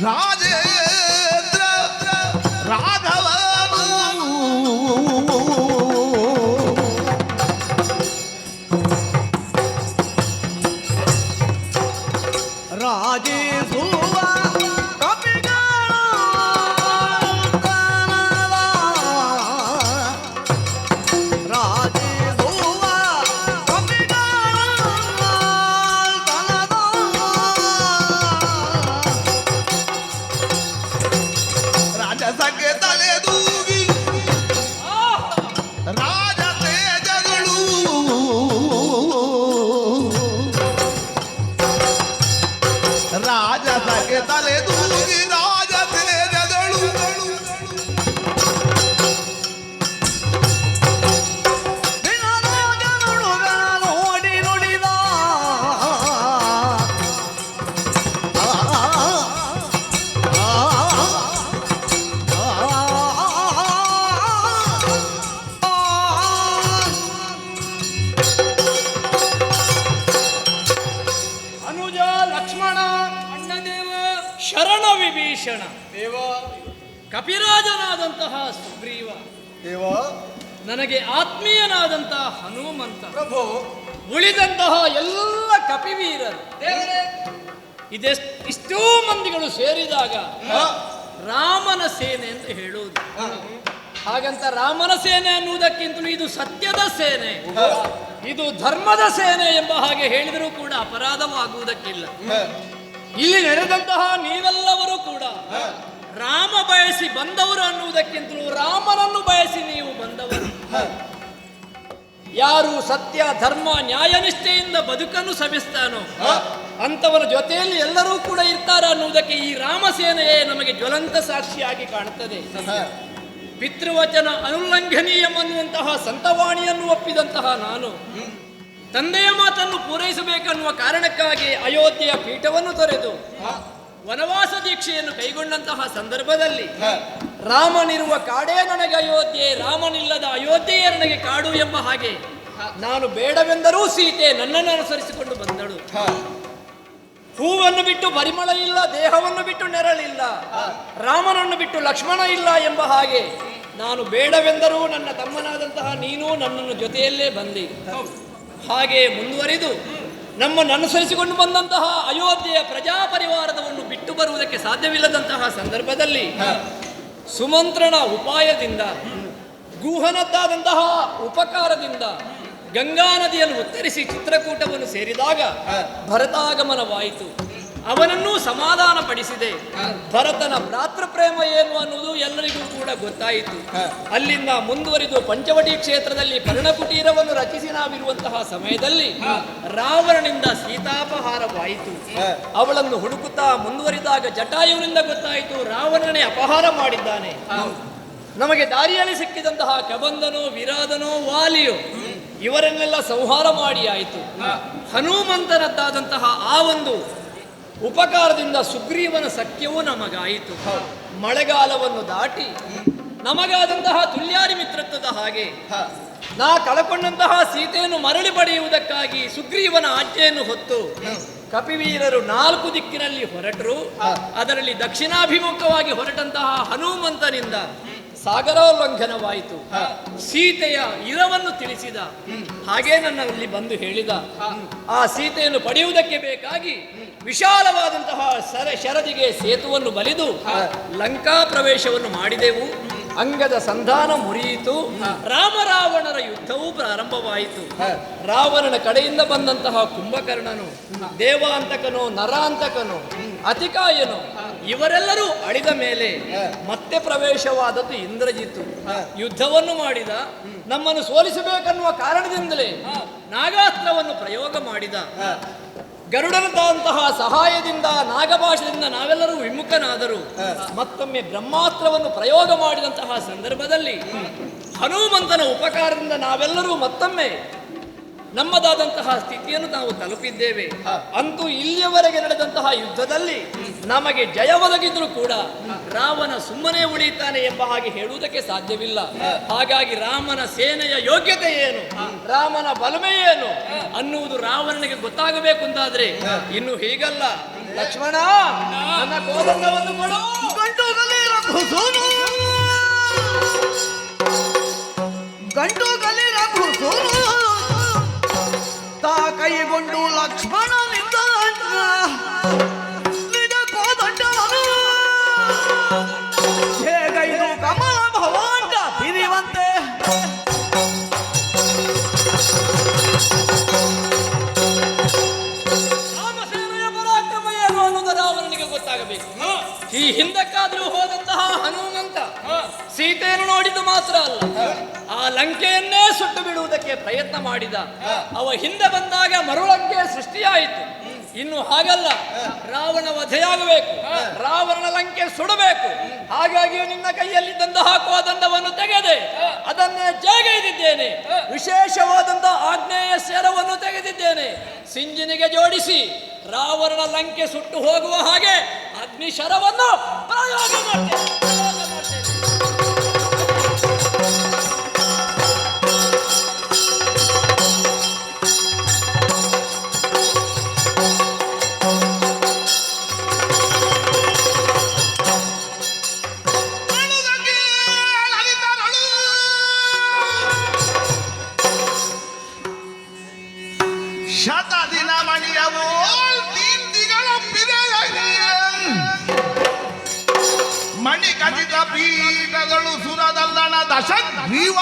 ರಾಜೇಂದ್ರ ರಾಘವನು ರಾಜೇಸುವ ಶರಣ ವಿಭೀಷಣ ದೇವ, ಕಪಿರಾಜನಾದಂತಹ ಸುಗ್ರೀವ ದೇವ, ನನಗೆ ಆತ್ಮೀಯನಾದಂತಹ ಹನುಮಂತ ಪ್ರಭು, ಉಳಿದಂತಹ ಎಲ್ಲ ಕಪಿವೀರರು ಇಷ್ಟೋ ಮಂದಿಗಳು ಸೇರಿದಾಗ ರಾಮನ ಸೇನೆ ಅಂತ ಹೇಳುವುದು. ಹಾಗಂತ ರಾಮನ ಸೇನೆ ಅನ್ನುವುದಕ್ಕಿಂತಲೂ ಇದು ಸತ್ಯದ ಸೇನೆ, ಇದು ಧರ್ಮದ ಸೇನೆ ಎಂಬ ಹಾಗೆ ಹೇಳಿದರೂ ಕೂಡ ಅಪರಾಧವಾಗುವುದಕ್ಕಿಲ್ಲ. ಇಲ್ಲಿ ನಡೆದಂತಹ ನೀವೆಲ್ಲರೂ ಕೂಡ ರಾಮ ಬಯಸಿ ಬಂದವರು ಅನ್ನುವುದಕ್ಕಿಂತಲೂ ರಾಮನನ್ನು ಬಯಸಿ ನೀವು ಬಂದವರು. ಯಾರು ಸತ್ಯ ಧರ್ಮ ನ್ಯಾಯನಿಷ್ಠೆಯಿಂದ ಬದುಕನ್ನು ಸವಿಸ್ತಾನೋ ಅಂತವರ ಜೊತೆಯಲ್ಲಿ ಎಲ್ಲರೂ ಕೂಡ ಇರ್ತಾರೆ ಅನ್ನುವುದಕ್ಕೆ ಈ ರಾಮಸೇನೆಯೇ ನಮಗೆ ಜ್ವಲಂತ ಸಾಕ್ಷಿಯಾಗಿ ಕಾಣುತ್ತದೆ. ಪಿತೃವಚನ ಅನುಲ್ಲಂಘನೀಯಮನ್ನುವಂತಹ ಸಂತವಾಣಿಯನ್ನು ಒಪ್ಪಿದಂತಹ ನಾನು ತಂದೆಯ ಮಾತನ್ನು ಪೂರೈಸಬೇಕನ್ನುವ ಕಾರಣಕ್ಕಾಗಿ ಅಯೋಧ್ಯೆಯ ಪೀಠವನ್ನು ತೊರೆದು ವನವಾಸ ದೀಕ್ಷೆಯನ್ನು ಕೈಗೊಂಡಂತಹ ಸಂದರ್ಭದಲ್ಲಿ ರಾಮನಿರುವ ಕಾಡೇ ನನಗೆ ಅಯೋಧ್ಯೆ, ರಾಮನಿಲ್ಲದ ಅಯೋಧ್ಯೆಯೇ ನನಗೆ ಕಾಡು ಎಂಬ ಹಾಗೆ ನಾನು ಬೇಡವೆಂದರೂ ಸೀತೆ ನನ್ನನ್ನು ಅನುಸರಿಸಿಕೊಂಡು ಬಂದಳು. ಹೂವನ್ನು ಬಿಟ್ಟು ಪರಿಮಳ ಇಲ್ಲ, ದೇಹವನ್ನು ಬಿಟ್ಟು ನೆರಳಿಲ್ಲ, ರಾಮನನ್ನು ಬಿಟ್ಟು ಲಕ್ಷ್ಮಣ ಇಲ್ಲ ಎಂಬ ಹಾಗೆ ನಾನು ಬೇಡವೆಂದರೂ ನನ್ನ ತಮ್ಮನಾದಂತಹ ನೀನು ನನ್ನನ್ನು ಜೊತೆಯಲ್ಲೇ ಬಂದಿ. ಹಾಗೆ ಮುಂದುವರಿದು ನಮ್ಮನ್ನು ಅನುಸರಿಸಿಕೊಂಡು ಬಂದಂತಹ ಅಯೋಧ್ಯೆಯ ಪ್ರಜಾಪರಿವಾರದವನ್ನು ಬಿಟ್ಟು ಬರುವುದಕ್ಕೆ ಸಾಧ್ಯವಿಲ್ಲದಂತಹ ಸಂದರ್ಭದಲ್ಲಿ ಸುಮಂತ್ರನ ಉಪಾಯದಿಂದ, ಗೂಹನದ್ದಾದಂತಹ ಉಪಕಾರದಿಂದ ಗಂಗಾ ನದಿಯನ್ನು ಉತ್ತರಿಸಿ ಚಿತ್ರಕೂಟವನ್ನು ಸೇರಿದಾಗ ಭರತಾಗಮನವಾಯಿತು. ಅವನನ್ನೂ ಸಮಾಧಾನ ಪಡಿಸಿದೆ. ಭರತನ ಭ್ರಾತೃಪ್ರೇಮ ಏನು ಅನ್ನುವುದು ಎಲ್ಲರಿಗೂ ಕೂಡ ಗೊತ್ತಾಯಿತು. ಅಲ್ಲಿಂದ ಮುಂದುವರಿದು ಪಂಚವಟಿ ಕ್ಷೇತ್ರದಲ್ಲಿ ಪರ್ಣಕುಟೀರವನ್ನು ರಚಿಸಿ ನಾವಿರುವಂತಹ ಸಮಯದಲ್ಲಿ ರಾವಣನಿಂದ ಸೀತಾಪಹಾರವಾಯಿತು. ಅವಳನ್ನು ಹುಡುಕುತ್ತಾ ಮುಂದುವರಿದಾಗ ಜಟಾಯುವಿನಿಂದ ಗೊತ್ತಾಯಿತು ರಾವಣನೇ ಅಪಹಾರ ಮಾಡಿದ್ದಾನೆ. ನಮಗೆ ದಾರಿಯಲ್ಲಿ ಸಿಕ್ಕಿದಂತಹ ಕಬಂಧನೋ ವಿರಾಧನೋ ವಾಲಿಯೋ ಇವರನ್ನೆಲ್ಲ ಸಂಹಾರ ಮಾಡಿ ಆಯಿತು. ಹನುಮಂತನದ್ದಾದಂತಹ ಆ ಒಂದು ಉಪಕಾರದಿಂದ ಸುಗ್ರೀವನ ಸಖ್ಯವೂ ನಮಗಾಯಿತು. ಮಳೆಗಾಲವನ್ನು ದಾಟಿ ನಮಗಾದಂತಹ ತುಲ್ಯಾರಿ ಮಿತ್ರತ್ವದ ಹಾಗೆ ನಾ ಕಳಕೊಂಡಂತಹ ಸೀತೆಯನ್ನು ಮರಳಿ ಪಡೆಯುವುದಕ್ಕಾಗಿ ಸುಗ್ರೀವನ ಆಜ್ಞೆಯನ್ನು ಹೊತ್ತು ಕಪಿವೀರರು 4 ದಿಕ್ಕಿನಲ್ಲಿ ಹೊರಟರು. ಅದರಲ್ಲಿ ದಕ್ಷಿಣಾಭಿಮುಖವಾಗಿ ಹೊರಟಂತಹ ಹನುಮಂತನಿಂದ ಸಾಗರೋಲ್ಲಂಘನವಾಯಿತು. ಸೀತೆಯ ಇರವನ್ನು ತಿಳಿಸಿದ ಹಾಗೆ ನನ್ನಲ್ಲಿ ಬಂದು ಹೇಳಿದ. ಆ ಸೀತೆಯನ್ನು ಪಡೆಯುವುದಕ್ಕೆ ಬೇಕಾಗಿ ವಿಶಾಲವಾದಂತಹ ಶರದಿಗೆ ಸೇತುವನ್ನು ಬಲಿದು ಲಂಕಾ ಪ್ರವೇಶವನ್ನು ಮಾಡಿದೆವು. ಅಂಗದ ಸಂಧಾನ ಮುರಿಯಿತು. ರಾಮರಾವಣರ ಯುದ್ಧವೂ ಪ್ರಾರಂಭವಾಯಿತು. ರಾವಣನ ಕಡೆಯಿಂದ ಬಂದಂತಹ ಕುಂಭಕರ್ಣನು, ದೇವಾಂತಕನು, ನರಾಂತಕನು, ಅತಿಕಾಯನು ಇವರೆಲ್ಲರೂ ಅಳಿದ ಮೇಲೆ ಮತ್ತೆ ಪ್ರವೇಶವಾದದ್ದು ಇಂದ್ರಜಿತ್ತು. ಯುದ್ಧವನ್ನು ಮಾಡಿದ. ನಮ್ಮನ್ನು ಸೋಲಿಸಬೇಕನ್ನುವ ಕಾರಣದಿಂದಲೇ ನಾಗಾಸ್ತ್ರವನ್ನು ಪ್ರಯೋಗ ಮಾಡಿದ. ಗರುಡನಂತಹ ಸಹಾಯದಿಂದ ನಾಗಭಾಷದಿಂದ ನಾವೆಲ್ಲರೂ ವಿಮುಖನಾದರು. ಮತ್ತೊಮ್ಮೆ ಬ್ರಹ್ಮಾಸ್ತ್ರವನ್ನು ಪ್ರಯೋಗ ಮಾಡಿದಂತಹ ಸಂದರ್ಭದಲ್ಲಿ ಹನುಮಂತನ ಉಪಕಾರದಿಂದ ನಾವೆಲ್ಲರೂ ಮತ್ತೊಮ್ಮೆ ನಮ್ಮದಾದಂತಹ ಸ್ಥಿತಿಯನ್ನು ನಾವು ತಲುಪಿದ್ದೇವೆ. ಅಂತೂ ಇಲ್ಲಿಯವರೆಗೆ ನಡೆದಂತಹ ಯುದ್ಧದಲ್ಲಿ ನಮಗೆ ಜಯ ಒದಗಿದ್ರು ಕೂಡ ರಾಮನ ಸುಮ್ಮನೆ ಉಳಿತಾನೆ ಎಂಬ ಹಾಗೆ ಹೇಳುವುದಕ್ಕೆ ಸಾಧ್ಯವಿಲ್ಲ. ಹಾಗಾಗಿ ರಾಮನ ಸೇನೆಯ ಯೋಗ್ಯತೆ ಏನು, ರಾಮನ ಬಲಮೆ ಏನು ಅನ್ನುವುದು ರಾವಣನಿಗೆ ಗೊತ್ತಾಗಬೇಕು ಅಂತಾದ್ರೆ ಇನ್ನು ಹೀಗಲ್ಲ. ಲಕ್ಷ್ಮಣ ನನ್ನ ಕೋದಂಡವನ್ನು ಕೊಡು. ಗಂಟು ಕಲಿ ರಘುಸೂನು ತಾ ಕೈಗೊಂಡು ಲಕ್ಷ್ಮಣನಿಂದ ನಿಜ ಕೋದಂಡವನು ಹೇಗೈದು ಕಮಲ ಭವಾಂಡ ಬಿರಿವಂತೆ ರಾಮಸೇನೆಯ ಪರಾಕ್ರಮ ಏನು ಅನ್ನೋದು ರಾವಣನಿಗೆ ಗೊತ್ತಾಗಬೇಕು. ಈ ಹಿಂದಕ್ಕಾದ್ರೂ ಹೋದಂತಹ ಹನುಮಂತ ಸೀತೆಯನ್ನು ನೋಡಿದ್ದು ಮಾತ್ರ ಅಲ್ಲ, ಆ ಲಂಕೆಯನ್ನೇ ಸುಟ್ಟು ಬಿಡುವುದಕ್ಕೆ ಪ್ರಯತ್ನ ಮಾಡಿದ. ಅವ ಹಿಂದೆ ಬಂದಾಗ ಮರುಳಂಕೆ ಸೃಷ್ಟಿಯಾಯಿತು. ಇನ್ನು ಹಾಗಲ್ಲ, ರಾವಣ ವಧೆಯಾಗಬೇಕು, ರಾವಣನ ಲಂಕೆ ಸುಡಬೇಕು. ಹಾಗಾಗಿ ನಿನ್ನ ಕೈಯಲ್ಲಿದ್ದಂತಹ ಕೋದಂಡವನ್ನು ತೆಗೆದೆ ಅದನ್ನೇ ಜಗೈದಿದ್ದೇನೆ. ವಿಶೇಷವಾದಂತಹ ಆಗ್ನೇಯ ಶರವನ್ನು ತೆಗೆದಿದ್ದೇನೆ. ಸಿಂಜಿನಿಗೆ ಜೋಡಿಸಿ ರಾವಣನ ಲಂಕೆ ಸುಟ್ಟು ಹೋಗುವ ಹಾಗೆ ಅಗ್ನಿ ಶರವನ್ನು ಪ್ರಯೋಗ ಮಾಡ್ತೇನೆ. ಶತದಿನ ಮಣಿಯವು ಮಣಿ ಖಚಿತ ಪೀಠಗಳು ಸುರದಲ್ಲಣ ದಶಗ್ರೀವ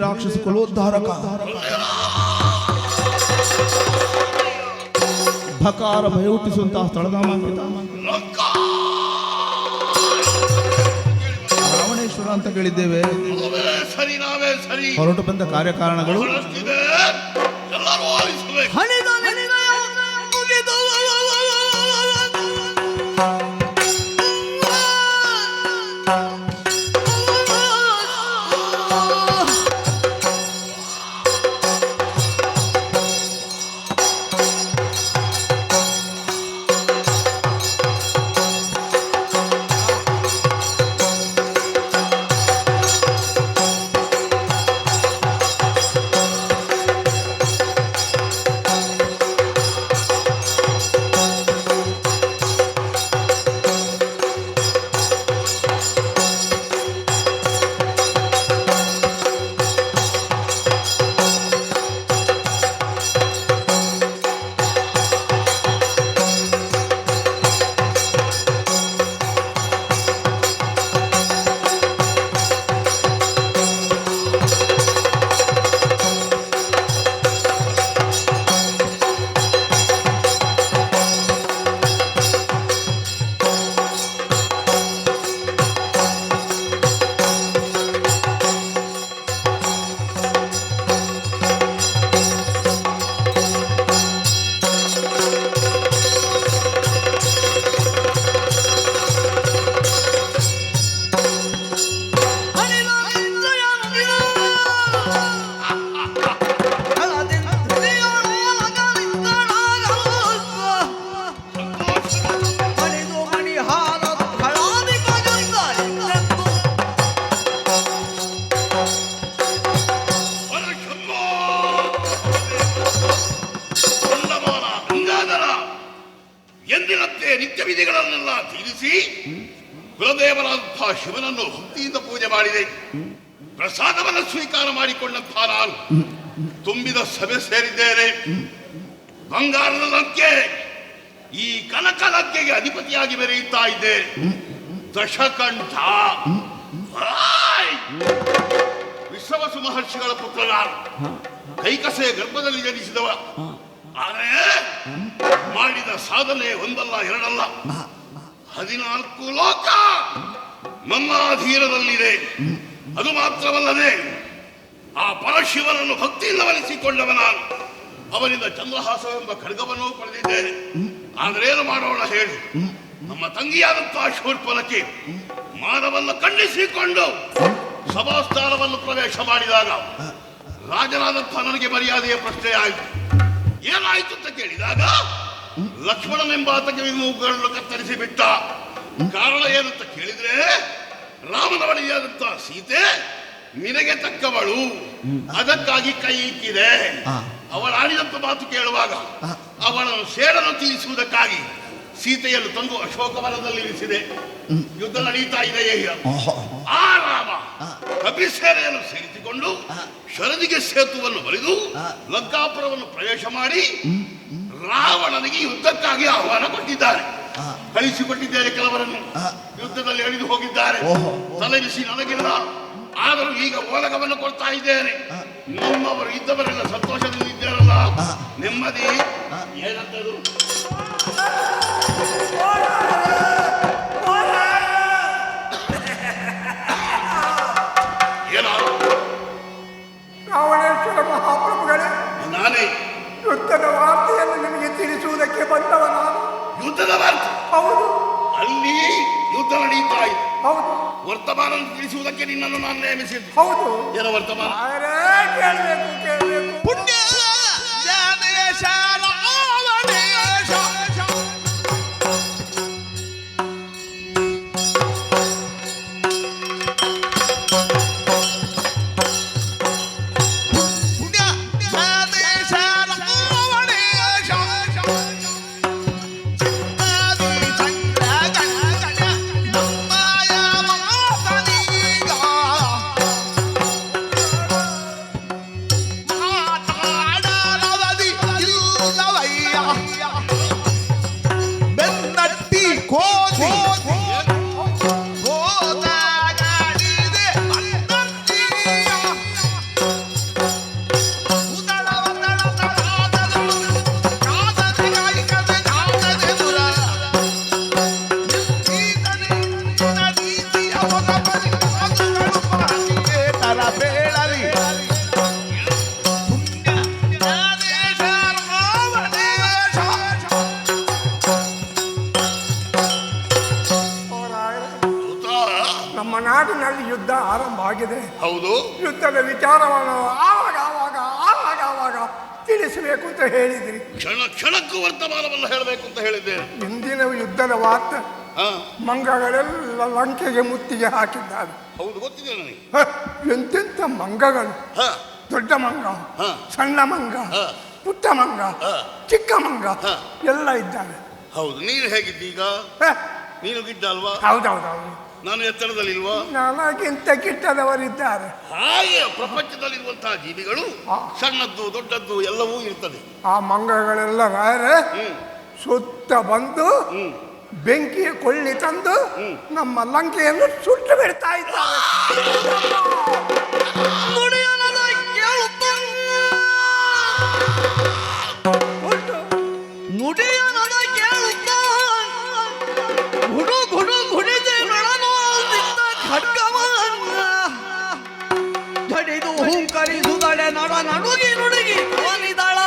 ರಾಕ್ಷಸ ಕುಲೋದ್ಧಾರಕ ಭಕಾರ ಭಯ ಹುಟ್ಟಿಸುವಂತಹ ಸ್ಥಳಧಾಮಾಂಕಿತ ರಾವಣೇಶ್ವರ ಅಂತ ಕೇಳಿದ್ದೇವೆ. ಸರಿ, ನಾವೇ ಸರಿ. ಹೊರಟು ಬಂದ ಕಾರ್ಯಕಾರಣಗಳು ಎಲ್ಲರೂ ಆಲಿಸಬೇಕು. ಹಣಿದ ನಿರ್ಣಯ ಮುಗಿದು ಎಂದಿನಂತೆ ನಿತ್ಯ ವಿಧಿಗಳನ್ನೆಲ್ಲ ತೀರಿಸಿ ಕುಲದೇವರಾದಂತಹ ಶಿವನನ್ನು ಭಕ್ತಿಯಿಂದ ಪೂಜೆ ಮಾಡಿದೆ. ಪ್ರಸಾದವನ್ನು ಸ್ವೀಕಾರ ಮಾಡಿಕೊಂಡಂತಹ ನಾನು ತುಂಬಿದ ಸಭೆ ಸೇರಿದ್ದೇನೆ. ಬಂಗಾರದ ಲಂಕೆ ಈ ಕನಕ ಲಂಕೆಗೆ ಅಧಿಪತಿಯಾಗಿ ಮೆರೆಯುತ್ತಾ ಇದ್ದೇನೆ. ದಶಕಂಠ ವಿಶ್ವವಸು ಮಹರ್ಷಿಗಳ ಪುತ್ರ ನಾನು. ಕೈಕಸೆ ಗರ್ಭದಲ್ಲಿ ಜನಿಸಿದವ. ಆದರೆ ಮಾಡಿದ ಸಾಧನೆ ಒಂದಲ್ಲ ಎರಡಲ್ಲ, 14 ಲೋಕ ನನ್ನ ಅಧೀನದಲ್ಲಿದೆ. ಅದು ಮಾತ್ರವಲ್ಲದೆ ಆ ಪರಶಿವನನ್ನು ಭಕ್ತಿಯಿಂದ ಒಲಿಸಿಕೊಂಡವ ನಾನು. ಅವನಿಂದ ಚಂದ್ರಹಾಸವೆಂಬ ಖಡ್ಗವನ್ನು ಪಡೆದಿದ್ದೇನೆ. ಆದ್ರೇನು ಮಾಡೋಣ ಹೇಳಿ? ನಮ್ಮ ತಂಗಿಯಾದಂತಹ ಶೂರ್ಪನಖಿ ಮಾನವನ್ನು ಖಂಡಿಸಿಕೊಂಡು ಸಭಾಸ್ಥಾನವನ್ನು ಪ್ರವೇಶ ಮಾಡಿದಾಗ ರಾಜನಾದಂತಹ ನನಗೆ ಮರ್ಯಾದೆಯ ಪ್ರಶ್ನೆ ಆಯಿತು. ಏನಾಯ್ತು ಅಂತ ಕೇಳಿದಾಗ ಲಕ್ಷ್ಮಣನೆಂಬಾತಗೆ ಮೂಗುಗಳನ್ನು ಕತ್ತರಿಸಿ ಬಿಟ್ಟ. ಕಾರಣ ಏನಂತ ಕೇಳಿದ್ರೆ, ರಾಮನ ಒಡೆಯಾದಂತಹ ಸೀತೆ ನಿನಗೆ ತಕ್ಕವಳು, ಅದಕ್ಕಾಗಿ ಕೈ ಇಕ್ಕಿದೆ. ಅವಳ ಆಡಿದಂತ ಮಾತು ಕೇಳುವಾಗ ಅವಳನ್ನು ಸೇಡನ್ನು ತೀರಿಸುವುದಕ್ಕಾಗಿ ಸೀತೆಯನ್ನು ತಂದು ಅಶೋಕವನದಲ್ಲಿ ಇರಿಸಿದೆ. ಯುದ್ಧ ನಡೀತಾ ಇದೆ. ಆ ರಾಮ ಕಪಿಸೇನೆಯನ್ನು ಸೇರಿಸಿಕೊಂಡು ಶರದಿಗೆ ಸೇತುವನ್ನು ಬರೆದು ಲಂಕಾಪುರವನ್ನು ಪ್ರವೇಶ ಮಾಡಿ ರಾವಣನಿಗೆ ಯುದ್ಧಕ್ಕಾಗಿ ಆಹ್ವಾನ ಕೊಟ್ಟಿದ್ದಾರೆ. ಕಳಿಸಿಕೊಟ್ಟಿದ್ದೇನೆ. ಕೆಲವರನ್ನು ಯುದ್ಧದಲ್ಲಿ ಎಳೆದು ಹೋಗಿದ್ದಾರೆ. ತಲೆ ಬಿಸಿ ನನಗಿಲ್ಲ. ಆದರೂ ಈಗ ಓಲಗವನ್ನು ಕೊಡ್ತಾ ಇದ್ದೇನೆ. ನಮ್ಮವರು ಇದ್ದವರೆಲ್ಲ ಸಂತೋಷದಿಂದ ಇದ್ದಾರಲ್ಲ, ನೆಮ್ಮದಿ ಏನಂತದು? ಏನೋ ರಾವಣೇಶ್ವರ ಮಹಾಪ್ರಭುಗಳೇ, ನಾನೇ ಯುದ್ಧದ ವಾರ್ತೆಯನ್ನು ನಿಮಗೆ ತಿಳಿಸುವುದಕ್ಕೆ ಬಂದವ ನಾನು. ಯುದ್ಧದ ವಾರ್ತೆ? ಹೌದು. ಅಲ್ಲಿ ಯುದ್ಧ ನಡೀತಾ ಇದೆ. ಹೌದು. ವರ್ತಮಾನ ತಿಳಿಸುವುದಕ್ಕೆ ನಿನ್ನನ್ನು ನಾನು ನೇಮಿಸಿದ್ದು. ಹೌದು. ಏನೋ ವರ್ತಮಾನ? ಕೇಳಬೇಕು. ಪುಣ್ಯ ಜ್ಞಾನೇಶ ರಾವಣೇಶ. ಪುಣ್ಯ ಜ್ಞಾನೇಶ ರಾವಣೇಶ. ಚಿತ್ತಾದಿ ಚಂದ್ರ ಗಣ ನಮ್ಮಯ ಮಾತನೀಗ ಮಾತಾಡಲವದಿ ಇಲ್ಲವಯ್ಯ. ನಾಡಿನಲ್ಲಿ ಯುದ್ಧ ಆರಂಭ ಆಗಿದೆ. ಹೌದು. ಯುದ್ಧದ ವಿಚಾರವನ್ನು ಆವಾಗ ತಿಳಿಸಬೇಕು ಅಂತ ಹೇಳಿದ್ರಿ. ಕ್ಷಣ ಕ್ಷಣಕ್ಕೂ ವರ್ತಮಾನವನ್ನು ಹೇಳಬೇಕು ಅಂತ ಹೇಳಿದ್ದೇನೆ. ಇಂದಿನ ಯುದ್ಧದ ವಾರ್ತೆ ಹಾ, ಮಂಗಗಳೆಲ್ಲ ಲಂಕೆಗೆ ಮುತ್ತಿಗೆ ಹಾಕಿದ್ದಾರೆ. ಹೌದು, ಗೊತ್ತಿದೆ ನನಗೆ. ಎಂತೆಂಥ ಮಂಗಗಳು, ಹಾ, ದೊಡ್ಡ ಮಂಗ, ಹಾ, ಸಣ್ಣ ಮಂಗ, ಹಾ, ಪುಟ್ಟ ಮಂಗ, ಹಾ, ಚಿಕ್ಕ ಮಂಗ ಹಾ. ಎಲ್ಲ ಇದ್ದಾರೆ. ಹೌದು. ನೀನು ಹೇಗಿದ್ದೀಗ? ನೀನು ಗಿಡ್ಡ ಅಲ್ವಾ? ಹೌದೌದೌದು. ನಾನು ಎತ್ತರದಲ್ಲಿಲ್ವಾ? ನನಗಿಂತ ಗಿಟ್ಟದವರಿದ್ದಾರೆ. ಹಾಗೆ ಪ್ರಪಂಚದಲ್ಲಿರುವಂತಹ ಜೀವಿಗಳು ಸಣ್ಣದ್ದು ದೊಡ್ಡದ್ದು ಎಲ್ಲವೂ ಇರ್ತದೆ. ಆ ಮಂಗಗಳೆಲ್ಲ ರಾಯರೇ ಸುತ್ತ ಬಂದು ಬೆಂಕಿಯ ಕೊಳ್ಳಿ ತಂದು ನಮ್ಮ ಲಂಕೆಯನ್ನು ಸುಟ್ಟು ಬಿಡ್ತಾ ಇದ್ದಾರೆ. ನುಡಿಯನದ ಕೇಳುತ್ತ ನುಡಿಯನದ ಕೇಳುತ್ತ ಗುಡು ಗುಡು ಗುಡಿದೆ ನಳನೋದಿದ್ದ ಖಡ್ಗವನ್ನ ಜಡಿದು ಹೂಂಕರಿಸುದಳೆ ನಡ ನಡುಗಿ ನುಡುಗಿ ಅವನಿದಳ.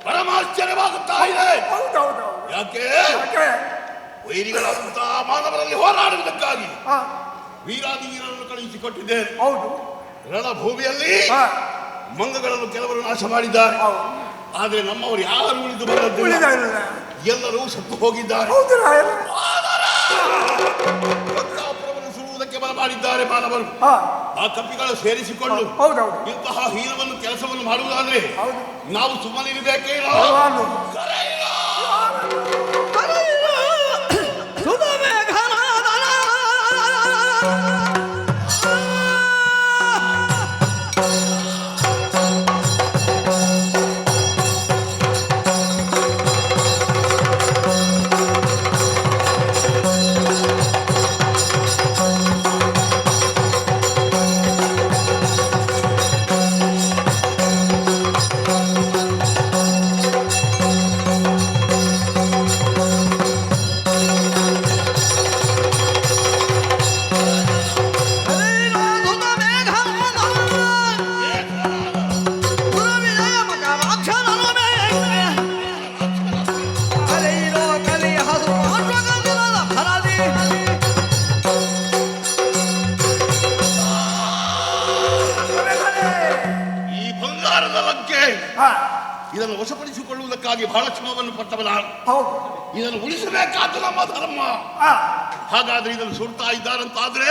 ಪರಮಾಶ್ಚರ್ಯವಾಗುತ್ತಾ ಇದೆ. ಹೌದೌದು. ಯಾಕೆ? ವೈರಿಗಳಂತಹ ಮಾನವರಲ್ಲಿ ಹೋರಾಡುವುದಕ್ಕಾಗಿ ವೀರಾದಿ ವೀರರನ್ನು ಕಳುಹಿಸಿಕೊಟ್ಟಿದ್ದೇನೆ. ಹೌದು. ರಣಭೂಮಿಯಲ್ಲಿ ಮಂಗಗಳನ್ನು ಕೆಲವರು ನಾಶ ಮಾಡಿದ್ದಾರೆ. ಆದರೆ ನಮ್ಮವರು ಯಾರು ಉಳಿದು ಬರಲಿಲ್ಲ. ಎಲ್ಲರೂ ಸತ್ತು ಹೋಗಿದ್ದಾರೆ. ಪ್ರತಾಪವನ್ನು ಸುಡುವುದಕ್ಕೆ ಬಲ ಮಾಡಿದ್ದಾರೆ ಮಾನವರು. ಆ ಕಪಿಗಳು ಸೇರಿಸಿಕೊಂಡು ಇಂತಹ ಹೀನವನ್ನು ಕೆಲಸವನ್ನು ಮಾಡುವುದಾದ್ರೆ ನಾವು ಸುಮ್ಮನಿರಬೇಕೇನೋ? ಇದನ್ನು ವಶಪಡಿಸಿಕೊಳ್ಳುವುದಕ್ಕಾಗಿ ಬಹಳ ಶ್ರಮವನ್ನು ಪಟ್ಟವಲ್ಲ. ಇದನ್ನು ಉಳಿಸಬೇಕಾದ ನಮ್ಮ ಧರ್ಮ. ಹಾಗಾದ್ರೆ ಇದನ್ನು ಸುಡ್ತಾ ಇದ್ದಾರಂತಾದ್ರೆ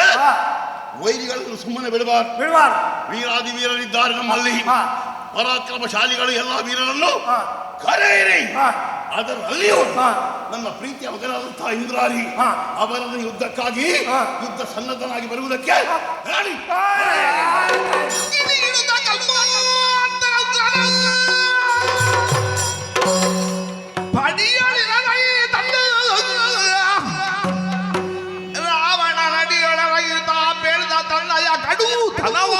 ವೈರಿಗಳನ್ನು ಸುಮ್ಮನೆ ಬಿಡಬಾರ್ದು. ವೀರಾದಿ ವೀರರಿದ್ದಾರೆ ನಮ್ಮಲ್ಲಿ. ಪರಾಕ್ರಮಶಾಲಿಗಳು ಎಲ್ಲ ವೀರರನ್ನು ಕರೆಯಿರಿ. ಅದರಲ್ಲಿಯೂ ನನ್ನ ಪ್ರೀತಿಯ ಮಗನಾದಂತಹ ಇಂದ್ರಾರಿ ಅವರನ್ನು ಯುದ್ಧಕ್ಕಾಗಿ ಯುದ್ಧ ಸನ್ನದ್ಧನಾಗಿ ಬರುವುದಕ್ಕೆ ಹೇಳಿ. ರಾವಣ ನಡಿಯೊಳಗೈತ ಬೆಳೆದ ತನ್ನಯ ಕಡು ತನವ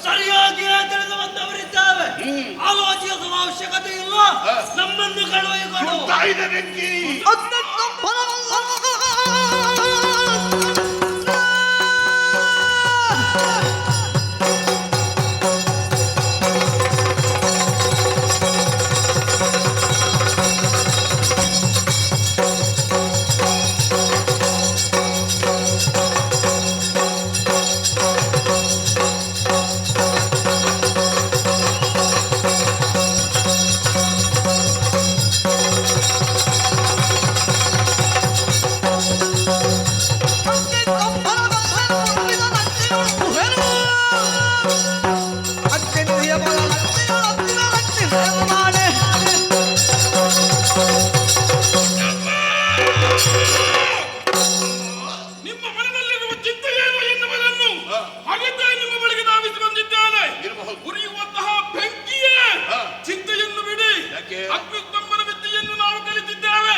ಸರಿಯಾಗಿ ತಿಳಿದು ಬಂದವರಿದ್ದಾವೆ. ಆಲೋಚಿಸುವ ಅವಶ್ಯಕತೆ ಇಲ್ಲ. ನಮ್ಮನ್ನು ಕಳುಹಿಸಿಕೊಡು. ತಾಯಿದ ಬೆಂಕಿ ನಿಮ್ಮ ಮನದಲ್ಲಿರುವ ಚಿಂತೆ ಏನು ಎನ್ನುವುದನ್ನು ಹಾಗೆಂದೇ ನಿಮ್ಮ ಬಳಿಗೆ ಧಾವಿಸಿ ಬಂದಿದ್ದೇನೆ. ಉರಿಯುವಂತಹ ಬೆಂಕಿಯೇ ಚಿಂತೆಯನ್ನು ಬಿಡಿ. ಅಗ್ನಿಸ್ತಂಭನ ವಿದ್ಯೆಯನ್ನು ನಾವು ಕಲಿತಿದ್ದೇವೆ.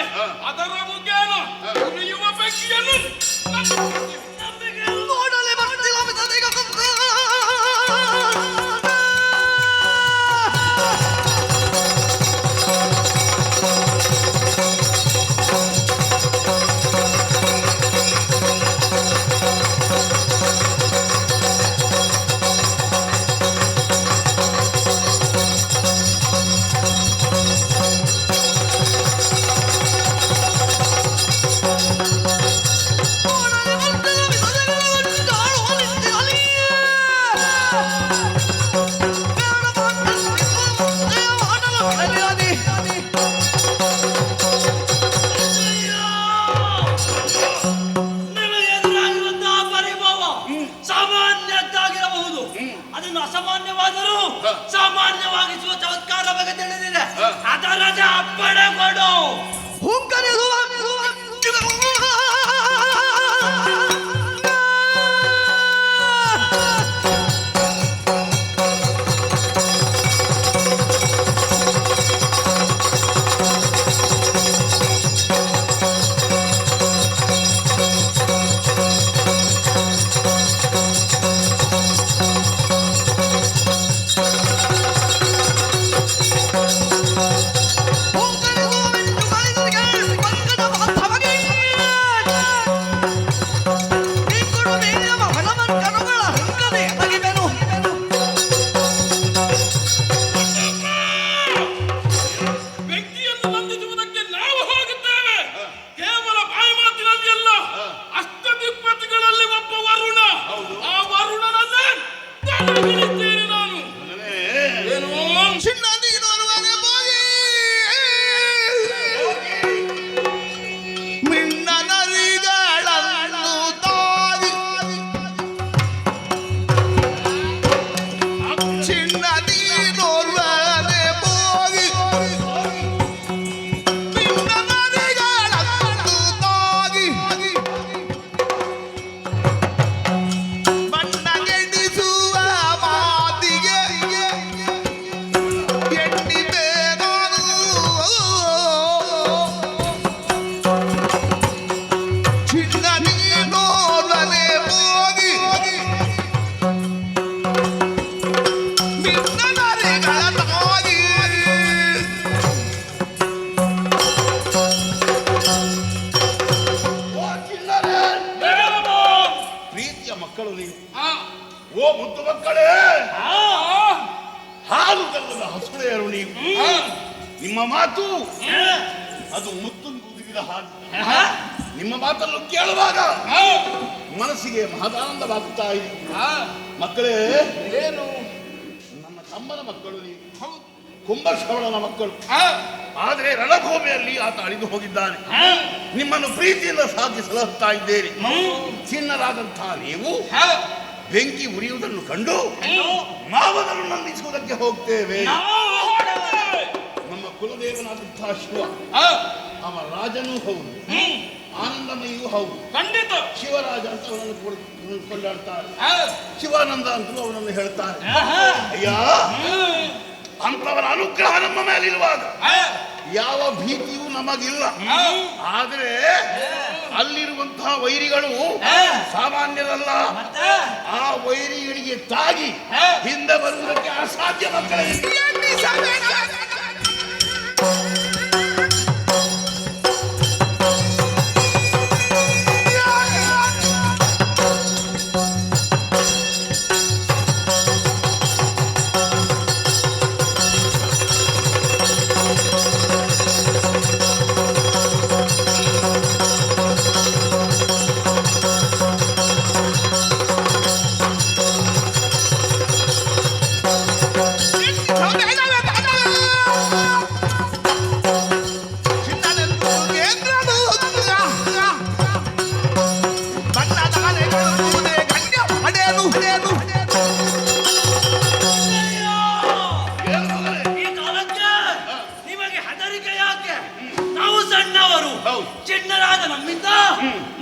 ಅದರ ಮುಖೇನ ಉರಿಯುವ ಬೆಂಕಿಯನ್ನು ನೋಡಲಿ ಬರ್ತಿಲ್ಲ ಸಾಮಾನ್ಯದ್ದಾಗಿರಬಹುದು. ಅದನ್ನು ಅಸಾಮಾನ್ಯವಾದರೂ ಸಾಮಾನ್ಯವಾಗಿಸುವ ಚಮತ್ಕಾರ ಬಗ್ಗೆ ತಿಳಿದಿದೆ. ಅದರ ಅಪ್ಪಣೆ ಕೊಡು. ಬೆಂಕಿಯನ್ನು ನಂದಿಸುವುದಕ್ಕೆ ನಾವು ಹೋಗುತ್ತೇವೆ. ಕೇವಲ ಬಾಯಿ ಮಾತಿನಲ್ಲಿ ಅಲ್ಲ, ಅಷ್ಟದಿಪ್ಪತ್ತುಗಳಲ್ಲಿ ಒಬ್ಬ ವರುಣ. ಆ ವರುಣನನ್ನೇ ತಡೆಹಿಡಿಯುತ್ತೇನೆ ನಾನು. ಏನು ಪ್ರೀತಿಯ ಮಕ್ಕಳು ನೀವು. ಓ ಮುದ್ದು ಮಕ್ಕಳೇ, ಹಾಲು ಕಲ್ಲದ ಹಸುಳೆಯರು ನೀವು. ನಿಮ್ಮ ಮಾತು ಅದು ಮುತ್ತು ಕುದಿದ ಹಾಲು. ನಿಮ್ಮ ಮಾತನ್ನು ಕೇಳುವಾಗ ಮನಸ್ಸಿಗೆ ಮಹದಾನಂದವಾಗುತ್ತಾ ಇದೆ. ಮಕ್ಕಳೇ, ಏನು ನಮ್ಮ ತಮ್ಮನ ಮಕ್ಕಳು ನೀವು, ಕುಂಭಶ್ರವಣನ ಮಕ್ಕಳು. ಆದರೆ ರಣಭೂಮಿಯಲ್ಲಿ ಆತ ಅಳಿದು ಹೋಗಿದ್ದಾನೆ. ನಿಮ್ಮನ್ನು ಪ್ರೀತಿಯಿಂದ ಸಾಕಿ ಸಲಹುತ್ತಾ ಇದ್ದೇನೆ. ಚಿನ್ನರಾದಂತಹ ನೀವು ಬೆಂಕಿ ಉರಿಯುವುದನ್ನು ಕಂಡು ಮಾವನನ್ನು ನಂದಿಸುವುದಕ್ಕೆ ಹೋಗ್ತೇವೆ. ನಮ್ಮ ಕುಲದೇವನಾದಂತಹ ಶಿವ ಅವ ರಾಜನೂ ಹೌದು, ಆನಂದಮಯೂ ಹೌದು. ಖಂಡಿತ ಶಿವರಾಜ ಅಂತ ಅವನನ್ನು ಕೊಂಡಾಡ್ತಾರೆ, ಶಿವಾನಂದ ಅಂತಲೂ ಅವನನ್ನು ಹೇಳ್ತಾರೆ. ಅಯ್ಯ, ಅಂತವರ ಅನುಗ್ರಹ ನಮ್ಮ ಮೇಲಿರುವಾಗ ಯಾವ ಭೀತಿಯೂ ನಮಗಿಲ್ಲ. ಆದರೆ ಅಲ್ಲಿರುವಂತಹ ವೈರಿಗಳು ಸಾಮಾನ್ಯರಲ್ಲ. ಆ ವೈರಿಗಳಿಗೆ ತಾಗಿ ಹಿಂದೆ ಬರುವುದಕ್ಕೆ ಅಸಾಧ್ಯ ಮಕ್ಕಳೇ. ಚಿಣ್ಣರಾದ ನಮ್ಮಿಂದ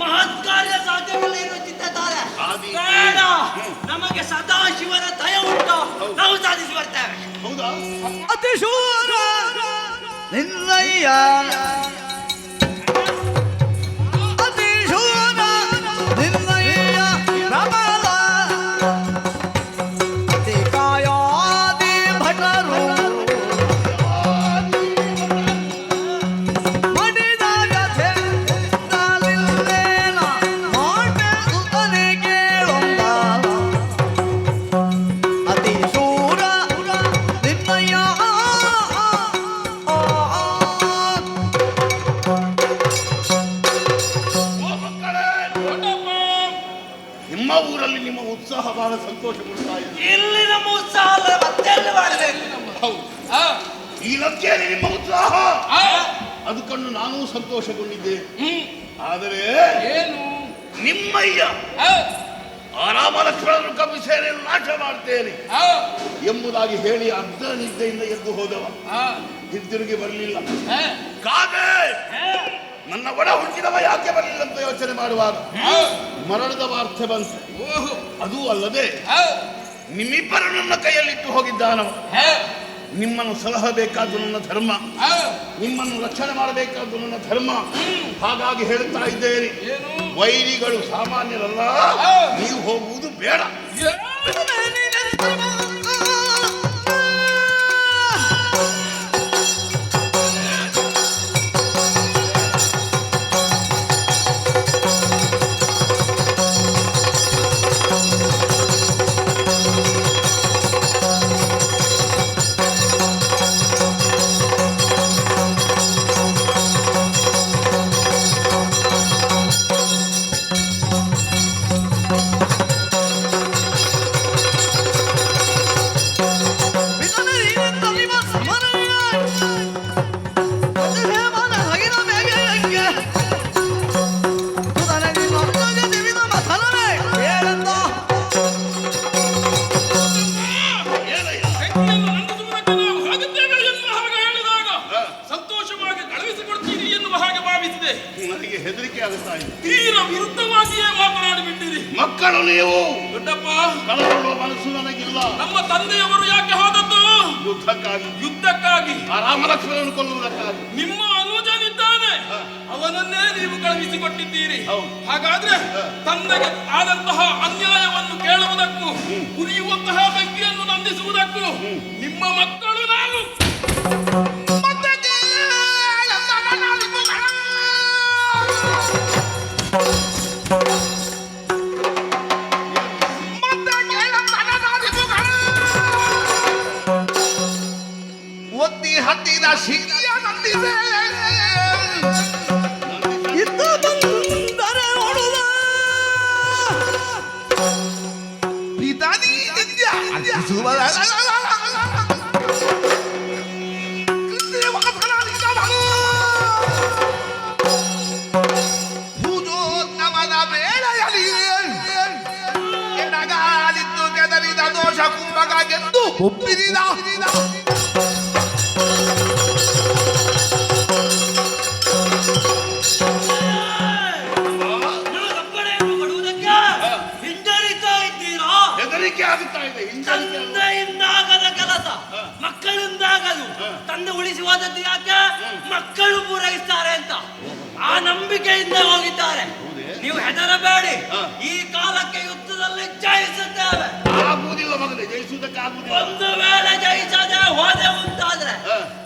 ಮಹತ್ ಕಾರ್ಯ ಸಾಧ್ಯವಿಲ್ಲ ಎನ್ನುತ್ತಿದ್ದಾರೆ. ಬೇಡ, ನಮಗೆ ಸದಾ ಶಿವನ ದಯ ಉಂಟು, ನಾವು ಸಾಧಿಸಿ ಬರ್ತೇವೆ. ಹೌದಾ? ಅತಿ ಶೂರ ನಿನ್ನಯ್ಯ, ಅತಿ ಶೂರ ನಿನ್ನಯ್ಯ ಪ್ರಬಲ ಅತಿ ಕಾಯಾದಿ ಭಟರು ಊರಲ್ಲಿ ನಿಮ್ಮ ಉತ್ಸಾಹ ಬಹಳ ಸಂತೋಷ ಕೊಡ್ತಾ ಇದೆ. ಇಲ್ಲಿ ನಮ್ಮ ಉತ್ಸಾಹ ಮತ್ತೆ ಮಾಡಬೇಕು. ಹೌದು, ಈ ಲಕ್ಷ್ಯಲ್ಲಿ ನಿಮ್ಮ ಉತ್ಸಾಹ ಅದು ಕಂಡು ನಾನೂ ಸಂತೋಷಗೊಂಡಿದ್ದೆ. ಆದರೆ ಏನು ನಿಮ್ಮಯ್ಯ ರಾಮ ಲಕ್ಷ್ಮಣರನ್ನು ಕಬ್ಬಿ ಸೇನೆಯನ್ನು ನಾಶ ಮಾಡ್ತೇನೆ ಎಂಬುದಾಗಿ ಹೇಳಿ ಅರ್ಧ ನಿದ್ದೆಯಿಂದ ಎದ್ದು ಹೋದವ. ಹಿಂತಿರುಗಿ ಬರಲಿಲ್ಲ. ಕಾಗೆ ನನ್ನ ಒಡ ಹುಟ್ಟಿದವ ಯಾಕೆ ಬರಲಿಲ್ಲ ಅಂತ ಯೋಚನೆ ಮಾಡುವಾಗ ಮರಣದ ವಾರ್ತೆ ಬಂತು. ಅದೂ ಅಲ್ಲದೆ ನಿಮ್ಮಿಬ್ಬರು ನನ್ನ ಕೈಯಲ್ಲಿಟ್ಟು ಹೋಗಿದ್ದಾನವ. ನಿಮ್ಮನ್ನು ಸಲಹಬೇಕಾದ್ದು ನನ್ನ ಧರ್ಮ, ನಿಮ್ಮನ್ನು ರಕ್ಷಣೆ ಮಾಡಬೇಕಾದ್ದು ನನ್ನ ಧರ್ಮ. ಹಾಗಾಗಿ ಹೇಳುತ್ತಾ ಇದ್ದೇನೆ, ವೈರಿಗಳು ಸಾಮಾನ್ಯರಲ್ಲ, ನೀವು ಹೋಗುವುದು ಬೇಡ. ನನಗೆ ಹೆದರಿಕೆ ಆಗುತ್ತಾ ಇದೆ. ತೀರ ವಿರುದ್ಧವಾಗಿಯೇ ಮಾತನಾಡಿಬಿಟ್ಟಿರಿ. ಮಕ್ಕಳು ನೀವು ದೊಡ್ಡಪ್ಪ, ಕಳಕೊಳ್ಳುವ ಮನಸ್ಸು ನನಗಿಲ್ಲ. ನಮ್ಮ ತಂದೆಯವರು ಯಾಕೆ ಹೋದದ್ದು? ಯುದ್ಧಕ್ಕಾಗಿ, ಆ ರಾಮ ಲಕ್ಷ್ಮಣರನ್ನು ಕೊಲ್ಲುವುದಕ್ಕಾಗಿ. ನಿಮ್ಮ ಅನುಜನಿದ್ದಾನೆ, ಅವನನ್ನೇ ನೀವು ಕಳುಹಿಸಿಕೊಟ್ಟಿದ್ದೀರಿ. ಹಾಗಾದ್ರೆ ತಂದೆಗೆ ಆದಂತಹ ಅನ್ಯಾಯವನ್ನು ಕೇಳುವುದಕ್ಕೂ ಉರಿಯುವಂತಹ ಬೆಂಕಿಯನ್ನು ನಂದಿಸುವುದಕ್ಕೂ ನಿಮ್ಮ ಮಕ್ಕಳು ನಾನು. ಒತ್ತಿ ಹತ್ತಿದ ಸಿರಿಯ ನಂದಿದೆ ಪಿತಾನಿ ನಿತ್ಯ ಪೂಜೋತ್ತಮನ ವೇಳೆಯಲ್ಲಿ ಎಡಗಾಲಿದ್ದು ಕೆದರಿದ ದೋಷ ಕುಂಭಗ ಗೆದ್ದು ಒಪ್ಪಿರಿದ ಹೆದರಿಕೆ ಆಗುತ್ತಾ ಇದೆ. ತಂದೆಯಿಂದಾಗದ ಕೆಲಸ ಮಕ್ಕಳಿಂದಾಗದು. ತಂದೆ ಉಳಿಸಿ ಹೋದದ್ದು ಯಾಕೆ? ಮಕ್ಕಳು ಪೂರೈಸ್ತಾರೆ ಅಂತ ಆ ನಂಬಿಕೆಯಿಂದ ಹೋಗಿದ್ದಾರೆ. ನೀವು ಹೆದರಬೇಡಿ, ಈ ಕಾಲಕ್ಕೆ ಯುದ್ಧದಲ್ಲಿ ಜಯಿಸುತ್ತೇವೆ. ಆಗುವುದಿಲ್ಲ ಮಗನೇ, ಜಯಿಸುವುದಕ್ಕಾಗುವುದಿಲ್ಲ. ಒಂದು ವೇಳೆ ಜಯಿಸದೆ ಹೋದೆ ಉಂಟಾದ್ರೆ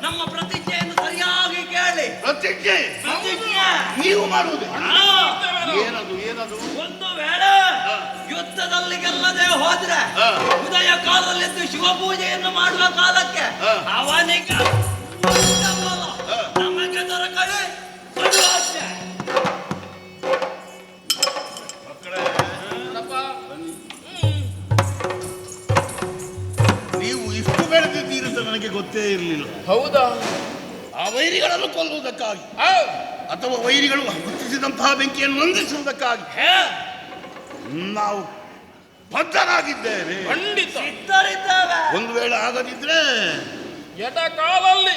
ನಮ್ಮ ಪ್ರತಿಜ್ಞೆಯನ್ನು ಸರಿಯಾಗಿ ಕೇಳಿ. ಪ್ರತಿಜ್ಞೆ ನೀವು ಮಾಡುವುದು ಏನದು? ಏನದು? ಒಂದು ವೇಳೆ ಯುದ್ಧದಲ್ಲಿ ಗೆಲ್ಲದೆ ಹೋದ್ರೆ ಉದಯ ಕಾಲದಲ್ಲಿದ್ದು ಶಿವಪೂಜೆಯನ್ನು ಮಾಡುವ ಕಾಲಕ್ಕೆ ಅವನಿಗೆ ನಮಗೆ ದೊರಕಲಿ ಆಜ್ಞೆ. ನೀವು ಇಷ್ಟು ಬೆಳೆದಿದ್ದೀರಂತ ನನಗೆ ಗೊತ್ತೇ ಇರಲಿಲ್ಲ. ಹೌದಾ? ಆ ವೈರಿಗಳನ್ನು ಕೊಲ್ಲುವುದಕ್ಕಾಗಿ ಅಥವಾ ವೈರಿಗಳು ಹುಟ್ಟಿಸಿದಂತಹ ಬೆಂಕಿಯನ್ನು ನಂದಿಸುವುದಕ್ಕಾಗಿ ನಾವು ಬದ್ಧರಾಗಿದ್ದೇವೆ. ಖಂಡಿತ ಸಿದ್ಧರಿದ್ದೇವೆ. ಒಂದು ವೇಳೆ ಆಗದಿದ್ರೆ ಎಡಕಾಲಲ್ಲಿ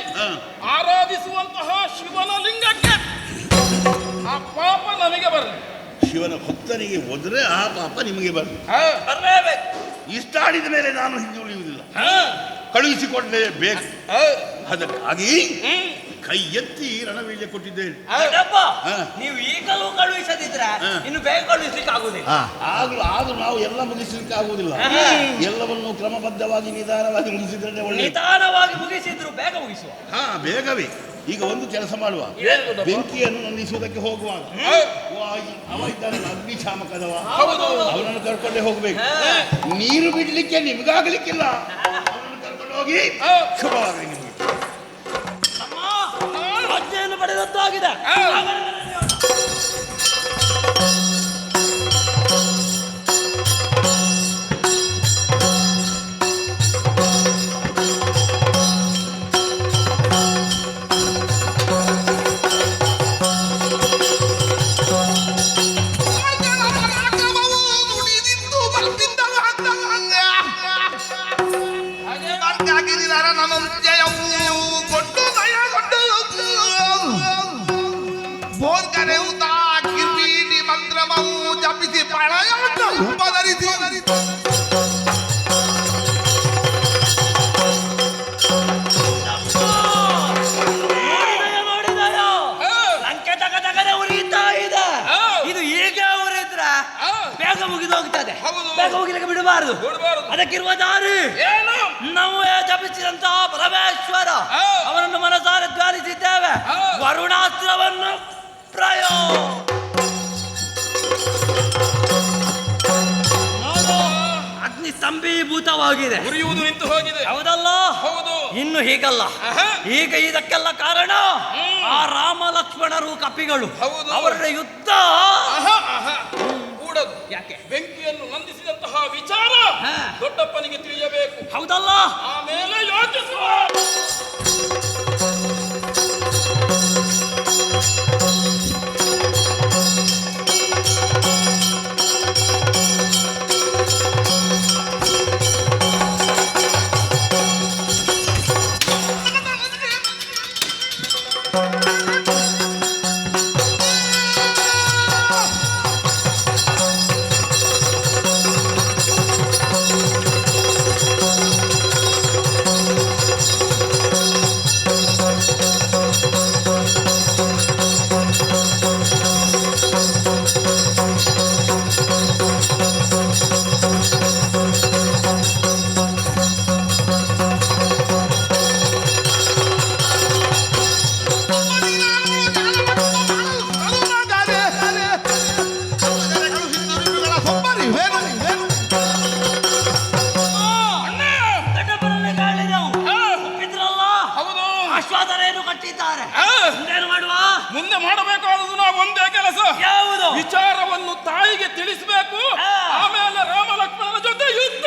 ಆರಾಧಿಸುವಂತಹ ಶಿವನ ಲಿಂಗಕ್ಕೆ ಆ ಪಾಪ ನಮಗೆ ಬರಲಿ. ಶಿವನ ಭಕ್ತನಿಗೆ ಹೋದ್ರೆ ಆ ಪಾಪ ನಿಮಗೆ ಬರಲಿ. ಬರಲೇಬೇಕು. ಇಷ್ಟಾಡಿದ ಮೇಲೆ ನಾನು ಹಿಂದೆ ಉಳಿಯುವುದಿಲ್ಲ, ಕಳುಹಿಸಿಕೊಡಲೇಬೇಕು. ಅದಕ್ಕಾಗಿ ಕೈ ಎತ್ತಿ ರಣವೀಳ್ಯ ಕೊಟ್ಟಿದ್ದೇನೆ. ನೀವು ಈಗಲೂ ಕಳುಹಿಸದಿದ್ರೆ ಇನ್ನು ಬೇಗ ಕಳುಹಿಸ್ಲಿಕ್ಕೆ ಆಗುದಿಲ್ಲ. ಆದ್ರೂ ನಾವು ಎಲ್ಲ ಮುಗಿಸ್ಲಿಕ್ಕೆ ಆಗುವುದಿಲ್ಲ. ಎಲ್ಲವನ್ನು ಕ್ರಮಬದ್ಧವಾಗಿ ನಿಧಾನವಾಗಿ ಮುಗಿಸಿದ್ರೆ ಒಳ್ಳೆ. ನಿಧಾನವಾಗಿ ಮುಗಿಸಿದ್ರು ಬೇಗ ಮುಗಿಸುವ. ಬೇಗವೇ. ಈಗ ಒಂದು ಕೆಲಸ ಮಾಡುವ, ಬೆಂಕಿಯನ್ನು ನಂದಿಸುವುದಕ್ಕೆ ಹೋಗುವಾಗ ಅವ ಇದ್ದಾನೆ ಅಗ್ನಿಶಾಮಕದವ, ಅವನನ್ನು ಕರ್ಕೊಂಡೇ ಹೋಗ್ಬೇಕು. ನೀರು ಬಿಡ್ಲಿಕ್ಕೆ ನಿಮ್ಗಾಗ್ಲಿಕ್ಕಿಲ್ಲ, ಅವನನ್ನು ಕರ್ಕೊಂಡು ಹೋಗಿ ಶುಭವಾಗಲಿ ನಿಮಗೆ. ಆಜ್ಞೆಯನ್ನು ಪಡೆದದ್ದಾಗಿದೆ. ಜಪಿಸಿ ಪಳೆಯನ್ನು ಉಪಧರಿಸಿ ಲಂಕೆ ತಗದಗನೆ ಉರಿಯುತ್ತಾ ಇದೆ. ಇದು ಈಗ ಉರಿದ್ರೆ ಬೇಗ ಮುಗಿದು ಹೋಗ್ತದೆ. ಬೇಗ ಮುಗಿಲಿಕ್ಕೆ ಬಿಡಬಾರದು. ಅದಕ್ಕಿರುವ ದಾರಿ ನಾವು ಜಪಿಸಿದಂತಹ ಪರಮೇಶ್ವರ ಅವನನ್ನು ಮನಸಾರೆ ಧ್ಯಾನಿಸಿದ್ದೇವೆ. ವರುಣಾಸ್ತ್ರವನ್ನು ಪ್ರಯೋಗ ಅಗ್ನಿ ಸ್ತಂಭೀಭೂತವಾಗಿದೆ, ಉರಿಯುವುದು ನಿಂತು ಹೋಗಿದೆ. ಹೌದಲ್ಲ? ಹೌದು. ಇನ್ನು ಹೀಗಲ್ಲ. ಈಗ ಇದಕ್ಕೆಲ್ಲ ಕಾರಣ ಆ ರಾಮ ಲಕ್ಷ್ಮಣರು ಕಪಿಗಳು. ಅವರ ಯುದ್ಧ ಕೂಡದು. ಯಾಕೆ? ಬೆಂಕಿಯನ್ನು ನಂದಿಸಿದಂತಹ ವಿಚಾರ ದೊಡ್ಡಪ್ಪನಿಗೆ ತಿಳಿಯಬೇಕು. ಹೌದಲ್ಲ? ಆಮೇಲೆ ಯೋಚಿಸುವ. ಮುಂದೆ ಮಾಡಬೇಕಾದುದು ನಾವು ಒಂದೇ ಕೆಲಸ. ಯಾವುದು? ವಿಚಾರವನ್ನು ತಾಯಿಗೆ ತಿಳಿಸಬೇಕು. ಆಮೇಲೆ ರಾಮ ಲಕ್ಷ್ಮಣನ ಜೊತೆ ಯುದ್ಧ.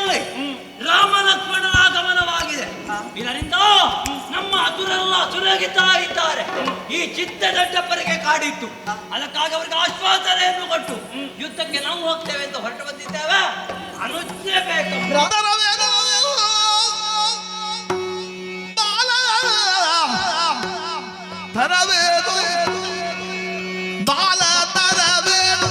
ದಿಕ್ಕಿನಲ್ಲಿ ರಾಮ ಲಕ್ಷ್ಮಣರ ಆಗಮನವಾಗಿದೆ. ಇದರಿಂದ ನಮ್ಮ ಹಸುರೆಲ್ಲ ಸುರಗಿತಾ ಇದ್ದಾರೆ. ಈ ಚಿತ್ತದಡ್ಡಪ್ಪರಿಗೆ ಕಾಡಿತ್ತು. ಅದಕ್ಕಾಗಿ ಅವರಿಗೆ ಆಶ್ವಾಸನೆಯನ್ನು ಕೊಟ್ಟು ಯುದ್ಧಕ್ಕೆ ನಾವು ಹೋಗ್ತೇವೆ ಅಂತ ಹೊರಟು ಬಂದಿದ್ದೇವೆ. ಅನುಜ್ಞೆ ಬೇಕು. ತರವೇನು ಬಾಲ ತರವೇನು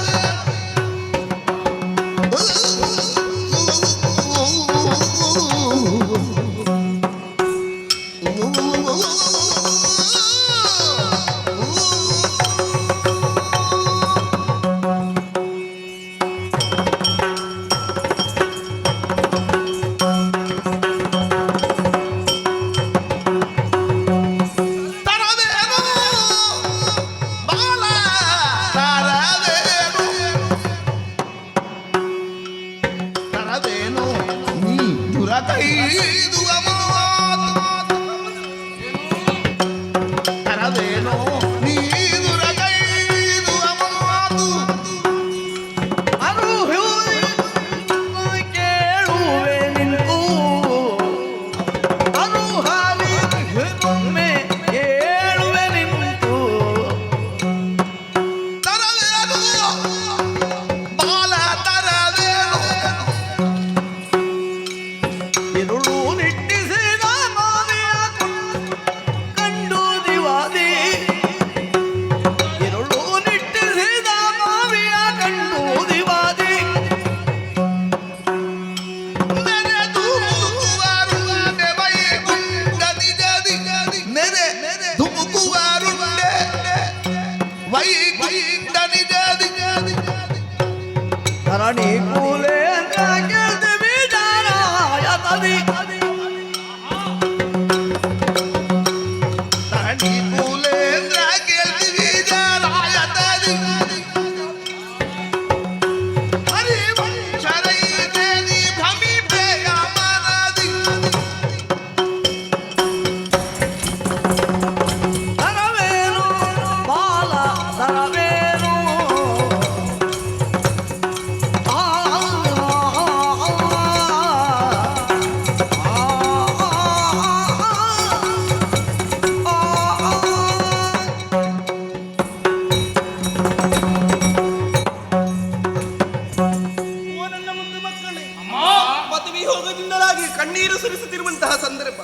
ಕಣ್ಣೀರು ಸುರಿಸುತ್ತಿರುವಂತಹ ಸಂದರ್ಭ.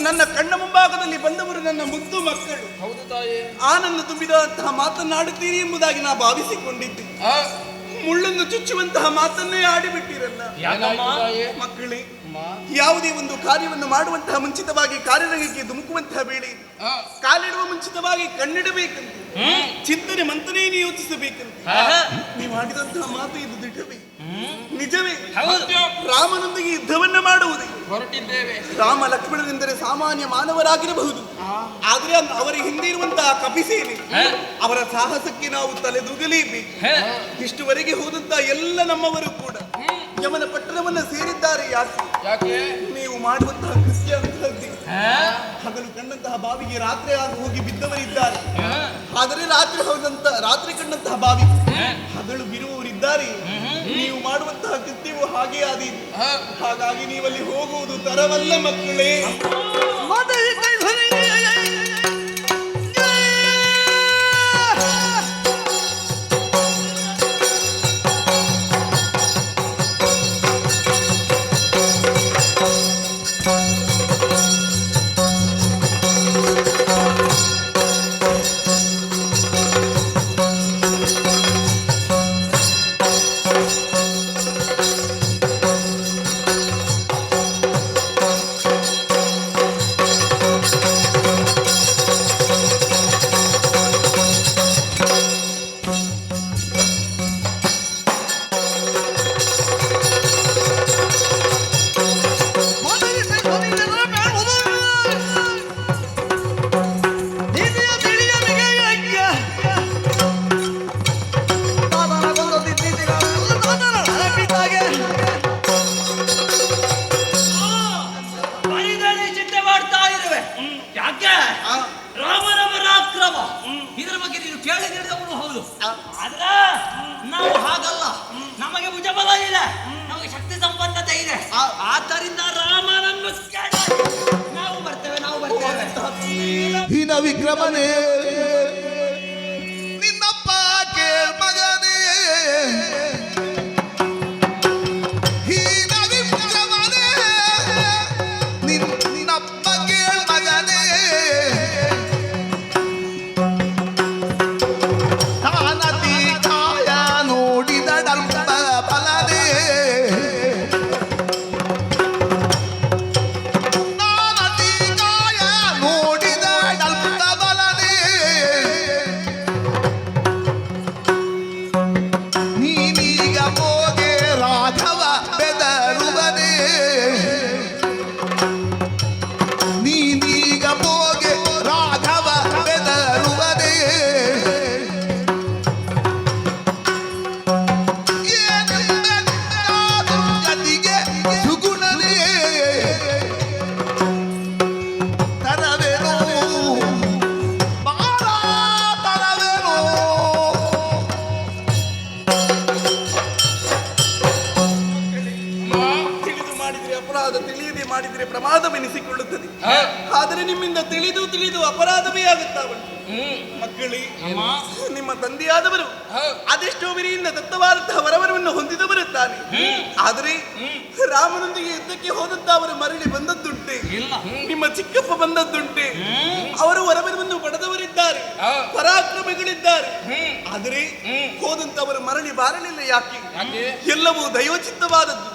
ನನ್ನ ಕಣ್ಣ ಮುಂಭಾಗದಲ್ಲಿ ಬಂದವರು ನನ್ನ ಮುದ್ದು ಮಕ್ಕಳು. ಹೌದು ತಾಯಿ. ಆನಂದ ತುಂಬಿದಂತಹ ಮಾತನ್ನಾಡುತ್ತೀರಿ ಎಂಬುದಾಗಿ ನಾ ಭಾವಿಸಿಕೊಂಡಿದ್ದೆ. ಮುಳ್ಳನ್ನು ಚುಚ್ಚುವಂತಹ ಮಾತನ್ನೇ ಆಡಿಬಿಟ್ಟಿರಲ್ಲ ಮಕ್ಕಳೇ. ಯಾವುದೇ ಒಂದು ಕಾರ್ಯವನ್ನು ಮಾಡುವಂತಹ ಮುಂಚಿತವಾಗಿ ಕಾರ್ಯರಂಗಕ್ಕೆ ಧುಮುಕುವಂತಹ ವೇಳೆ ಕಾಲಿಡುವ ಮುಂಚಿತವಾಗಿ ಕಣ್ಣಿಡಬೇಕಂತ ಚಿಂತನೆ ಮಂತನೇ ಯೋಚಿಸಬೇಕಂತ ನೀವು ಆಡಿದಂತಹ ಮಾತು ಇದು ದಿಟವೇ ನಿಜವೇ? ರಾಮನೊಂದಿಗೆ ಯುದ್ಧವನ್ನ ಮಾಡುವುದೇ ಹೊರಟಿದ್ದೇವೆ. ರಾಮ ಲಕ್ಷ್ಮಣನೆಂದರೆ ಸಾಮಾನ್ಯ ಮಾನವರಾಗಿರಬಹುದು, ಆದ್ರೆ ಅವರ ಹಿಂದೆ ಇರುವಂತಹ ಕಪಿಸೇನೆ ಅವರ ಸಾಹಸಕ್ಕೆ ನಾವು ತಲೆದೂಗಲೇಬೇಕು. ಇಷ್ಟುವರೆಗೆ ಹೋದಂತಹ ಎಲ್ಲ ನಮ್ಮವರು ಕೂಡ ಯಮನ ಪಟ್ಟಣವನ್ನ ಸೇರಿದ್ದಾರೆ. ಯಾಕೆ? ನೀವು ಮಾಡುವಂತಹ ಕೃತ್ಯ ಅಂತಹದ್ದೇ. ಹಗಲು ಕಂಡಂತಹ ಬಾವಿಗೆ ರಾತ್ರಿ ಹೋಗಿ ಬಿದ್ದವರಿದ್ದಾರೆ, ಆದರೆ ರಾತ್ರಿ ಕಂಡಂತಹ ಬಾವಿ ಹಗಲು ಬಿರುವವರಿದ್ದಾರೆ. ನೀವು ಮಾಡುವಂತಹ ಕೃತ್ಯವು ಹಾಗೆ ಆದೀತು. ಹಾಗಾಗಿ ನೀವಲ್ಲಿ ಹೋಗುವುದು ತರವಲ್ಲ ಮಕ್ಕಳೇ. ಇದರ ಬಗ್ಗೆ ನೀನು ಕೇಳಿ ನೀಡಿದವನು ಹೌದು, ಆದ್ರೆ ನಾವು ಹಾಗಲ್ಲ. ನಮಗೆ ಭುಜಬಲ ಇದೆ, ನಮಗೆ ಶಕ್ತಿ ಸಂಪನ್ನತೆ ಇದೆ. ವಿಕ್ರಮನೇ ನಿನ್ನಪ್ಪ ಕೇಳ್ ಮಗನೇ ಹೀನ ವಿಕ್ರಮನೇ ನಿನ್ನಪ್ಪ ಕೇಳ್ ಮಗನೇ ತಾನತಿ ಕಾಯ ನೋಡಿದ ಡಲ್ಪ ಫಲನೇ ನಾನತಿ ಕಾಯ ನೋಡಿದ ಡಲ್ಪ ಬಲನೇ ನೀನೀಗ ಹೋಗೆ ರಾಘವ ಬೆದರುವನೇ ನೀನೀಗ ಹೋಗೆ ರಾಘವ ಬೆದರುವನೇ ಗತಿಗೆ ಸುಗುಣನೇ ತರವೇನೋ ಬಾಳ ತರವೇನೋ ತಿಳಿದು ಮಾಡಿದರೆ ಅಪರಾಧ, ತಿಳಿಯದೆ ಮಾಡಿದರೆ ಪ್ರಮಾದವೆನಿಸಿಕೊಳ್ಳುತ್ತದೆ. ಆದರೆ ನಿಮ್ಮಿಂದ ತಿಳಿದು ಅಪರಾಧವೇ ಆಗುತ್ತಾ ಉಂಟು. ಮಕ್ಕಳೇ, ನಿಮ್ಮ ತಂದೆಯಾದವರು ಅದೆಷ್ಟೋ ವಿರಿಯಿಂದ ದತ್ತವಾದಂತಹ ವರವರವನ್ನು ಹೊಂದಿದವರು ತಾನೆ. ಆದರೆ ರಾಮನೊಂದಿಗೆ ಯುದ್ಧಕ್ಕೆ ಹೋದಂತ ಅವರು ಮರಳಿ ಬಂದದ್ದುಂಟೆ, ನಿಮ್ಮ ಚಿಕ್ಕಪ್ಪ ಬಂದದ್ದುಂಟೆ. ಅವರು ವರವರವನ್ನು ಪಡೆದವರಿದ್ದಾರೆ, ಪರಾಕ್ರಮಿಗಳಿದ್ದಾರೆ. ಆದರೆ ಹೋದಂತವರು ಮರಳಿ ಬಾರಲಿಲ್ಲ. ಯಾಕೆ? ಎಲ್ಲವೂ ದೈವಚಿತ್ತವಾದದ್ದು.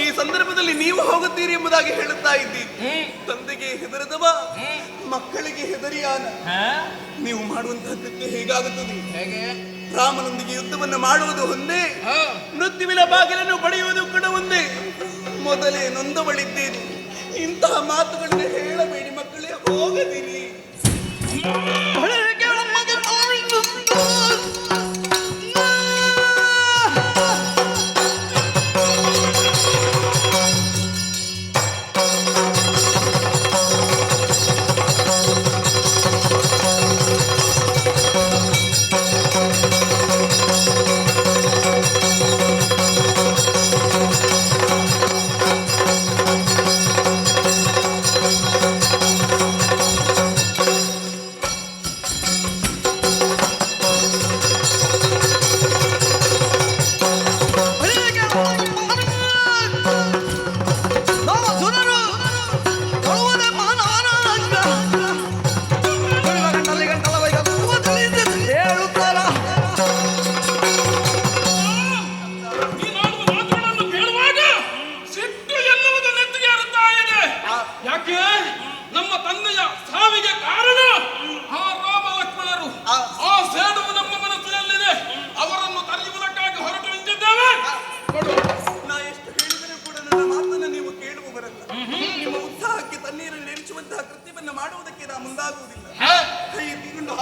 ಈ ಸಂದರ್ಭದಲ್ಲಿ ನೀವು ಹೋಗುತ್ತೀರಿ ಎಂಬುದಾಗಿ ಹೇಳುತ್ತಾ ಇದ್ದೀರಿ. ತಂದೆಗೆ ಹೆದರದವ ಮಕ್ಕಳಿಗೆ ಹೆದರಿಯಾನ. ನೀವು ಮಾಡುವಂತಹ ಕೃತ್ಯ ಹೇಗಾಗುತ್ತದೆ? ರಾಮನೊಂದಿಗೆ ಯುದ್ಧವನ್ನು ಮಾಡುವುದು ಒಂದೇ, ಮೃತ್ಯುವಿನ ಬಾಗಿಲನ್ನು ಪಡೆಯುವುದು ಕೂಡ ಒಂದೇ. ಮೊದಲೇ ನೊಂದವಳಿದ್ದೇನೆ. ಇಂತಹ ಮಾತುಗಳನ್ನು ಹೇಳಬೇಡಿ ಮಕ್ಕಳೇ, ಹೋಗದಿರಿ.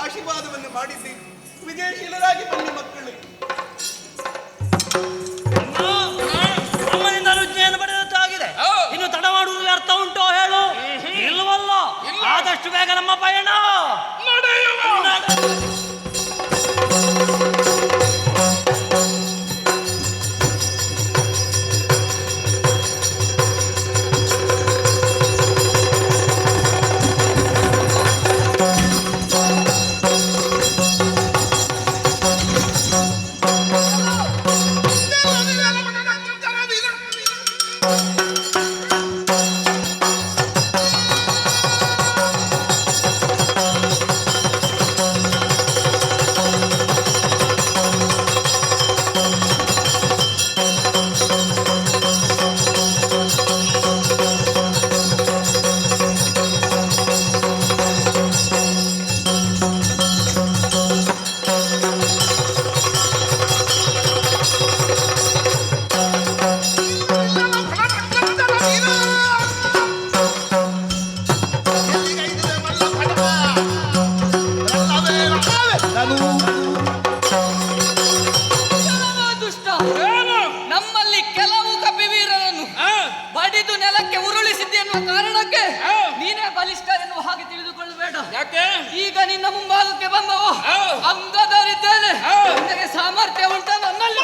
ಆಶೀರ್ವಾದವನ್ನು ಮಾಡಿದ್ದೀರಿ. ವಿಜಯಶೀಲರಾಗಿ ಬನ್ನಿ ಮಕ್ಕಳೇ. ಅಮ್ಮನಿಂದ ಅನುಜ್ಞೆಯನ್ನು ಪಡೆದದ್ದಾಗಿದೆ. ಇನ್ನು ತಡ ಮಾಡುವುದರಲ್ಲಿ ಅರ್ಥ ಉಂಟೋ ಹೇಳು? ಇಲ್ಲವಲ್ಲ. ಆದಷ್ಟು ಬೇಗ ನಮ್ಮ ಪಯಣ ಈಗ ನಿನ್ನ ಮುಂಭಾಗಕ್ಕೆ ಬಂದವು ಅಂಗದರಿದ್ದೇನೆ. ನಿನಗೆ ಸಾಮರ್ಥ್ಯ ಉಂಟ ನನ್ನಲ್ಲಿ?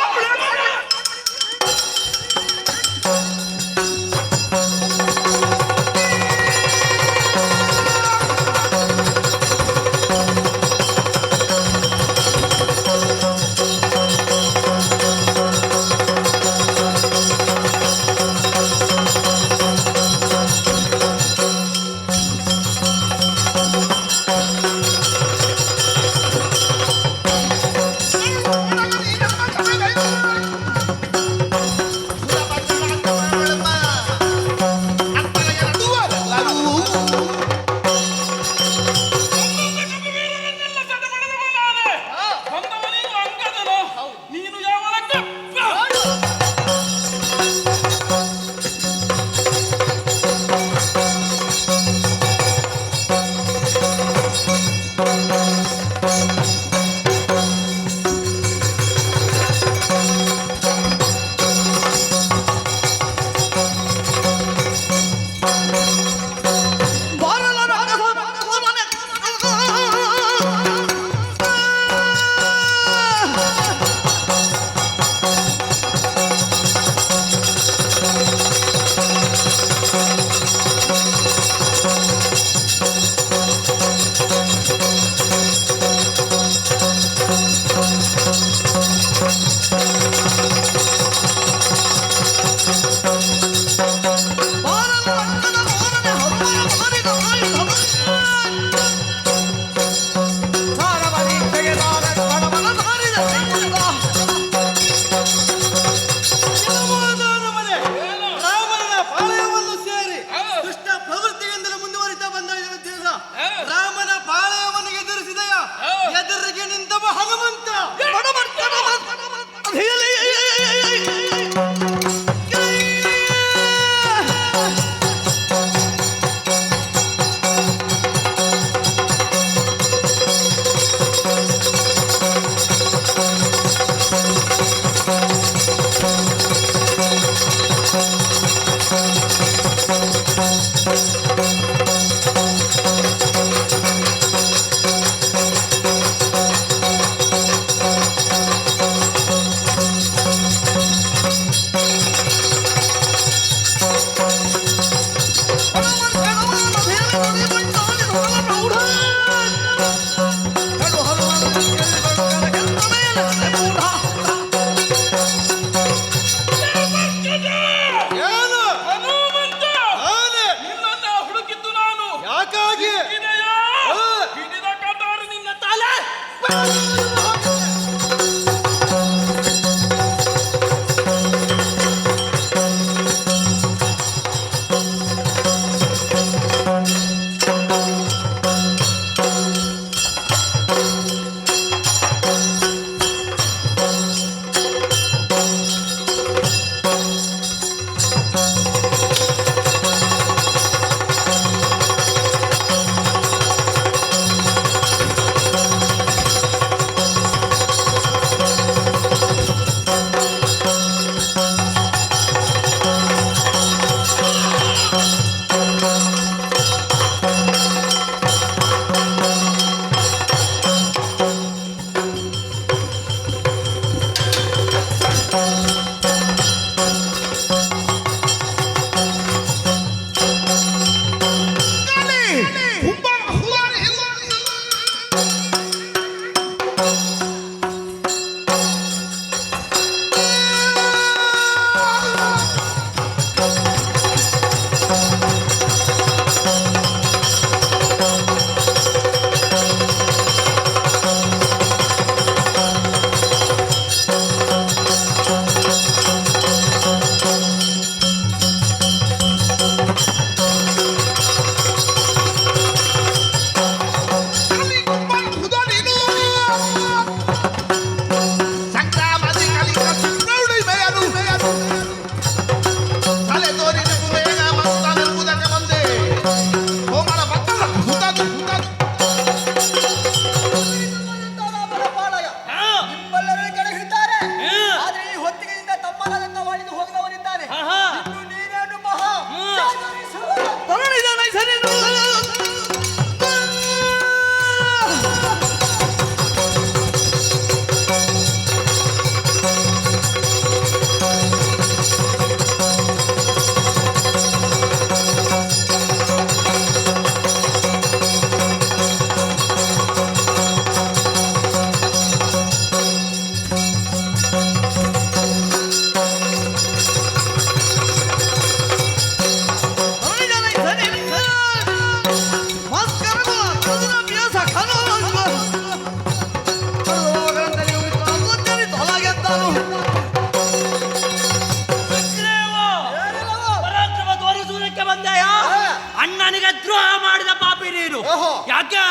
ಯಾಕೆ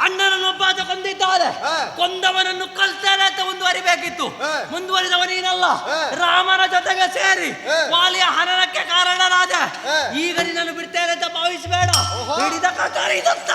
ಅಣ್ಣನನ್ನೊಬ್ಬ ಕೊಂದಿದ್ದಾರೆ, ಕೊಂದವನನ್ನು ಕಲ್ತಾರೆ ಅಂತ ಮುಂದುವರಿಬೇಕಿತ್ತು. ಮುಂದುವರಿದವ ನೀನಲ್ಲ, ರಾಮನ ಜೊತೆಗೆ ಸೇರಿ ವಾಲಿಯ ಹನನಕ್ಕೆ ಕಾರಣನಾದ. ಈಗ ನಿನ್ನನ್ನು ಬಿಡ್ತೇನೆ ಅಂತ ಭಾವಿಸಬೇಡ, ಹಿಡಿದ ಕಥಾರ ಇದಂತ.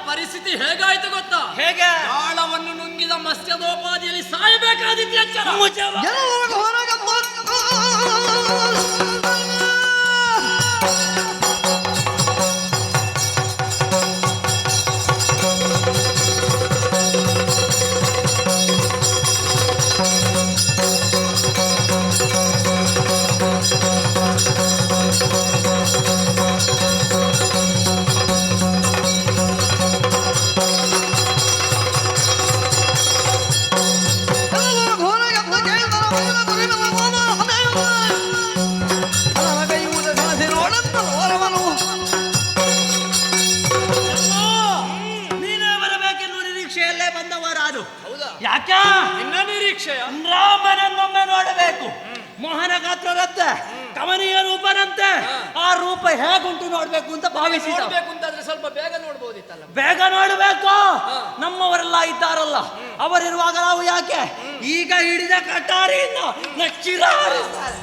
ಪರಿಸ್ಥಿತಿ ಹೇಗಾಯ್ತು ಗೊತ್ತಾ? ಹೇಗೆ? ಆಳವನ್ನು ನುಂಗಿದ ಮತ್ಸ್ಯದೋಪಾದಿಯಲ್ಲಿ ಸಾಯಬೇಕಾದಿತ್ತು ಎಚ್ಚರ. ಯಾಕೆ? ನಿನ್ನ ನಿರೀಕ್ಷೆಯ ರಾಮನನ್ನೊಮ್ಮೆ ನೋಡಬೇಕು. ಮೋಹನ ಗಾತ್ರರಂತೆ, ಕಮನೀಯ ರೂಪನಂತೆ. ಆ ರೂಪ ಹೇಗುಂಟು ನೋಡ್ಬೇಕು ಅಂತ ಭಾವಿಸಿ ನೋಡ್ಬೇಕು ಅಂತಾದ್ರೆ ಸ್ವಲ್ಪ ಬೇಗ ನೋಡ್ಬೋದಿತ್ತಲ್ಲ. ಬೇಗ ನೋಡ್ಬೇಕು. ನಮ್ಮವರೆಲ್ಲ ಇದ್ದಾರಲ್ಲ, ಅವರಿರುವಾಗ ನಾವು ಯಾಕೆ ಈಗ ಹಿಡಿದ ಕಟಾರಿಯಿಂದ ನಚ್ಚಿರಾರಿಸ್ತಾರೆ.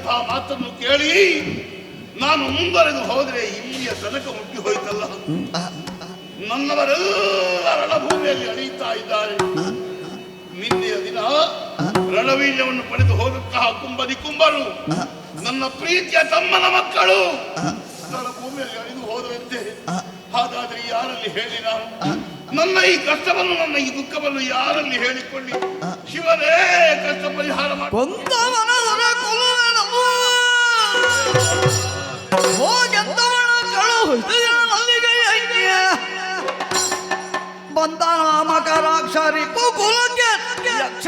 ಹೇಳಿದಂತಹ ಮಾತನ್ನು ಕೇಳಿ ನಾನು ಮುಂದುವರೆದು ಹೋದ್ರೆ ಇಲ್ಲಿಯ ತನಕ ಮುಟ್ಟಿ ಹೋಯ್ತಲ್ಲ. ನನ್ನವರೆಲ್ಲ ರಣಭೂಮಿಯಲ್ಲಿ ಅಳೆಯುತ್ತಾ ಇದ್ದಾರೆ. ನಿನ್ನೆಯ ದಿನ ರಣವೀರ್ಯವನ್ನು ಪಡೆದು ಹೋದಂತಹ ಕುಂಭರು ನನ್ನ ಪ್ರೀತಿಯ ತಮ್ಮನ ಮಕ್ಕಳು ರಣಭೂಮಿಯಲ್ಲಿ ಅಳಿದು ಹೋದರಂತೆ. ಹಾಗಾದ್ರೆ ಯಾರಲ್ಲಿ ಹೇಳಿ ನಾನು ನನ್ನ ಈ ಕಷ್ಟವನ್ನು, ನನ್ನ ಈ ದುಃಖವನ್ನು ಯಾರಲ್ಲಿ ಹೇಳಿಕೊಳ್ಳಿ? ಶಿವನೇ ಕಷ್ಟ ಪರಿಹಾರ ಮಾಡಿ. ಬಂದ ನಾಮಕರಾಕ್ಷರಿ ಕುಲಕ್ಕೆ ಯಕ್ಷ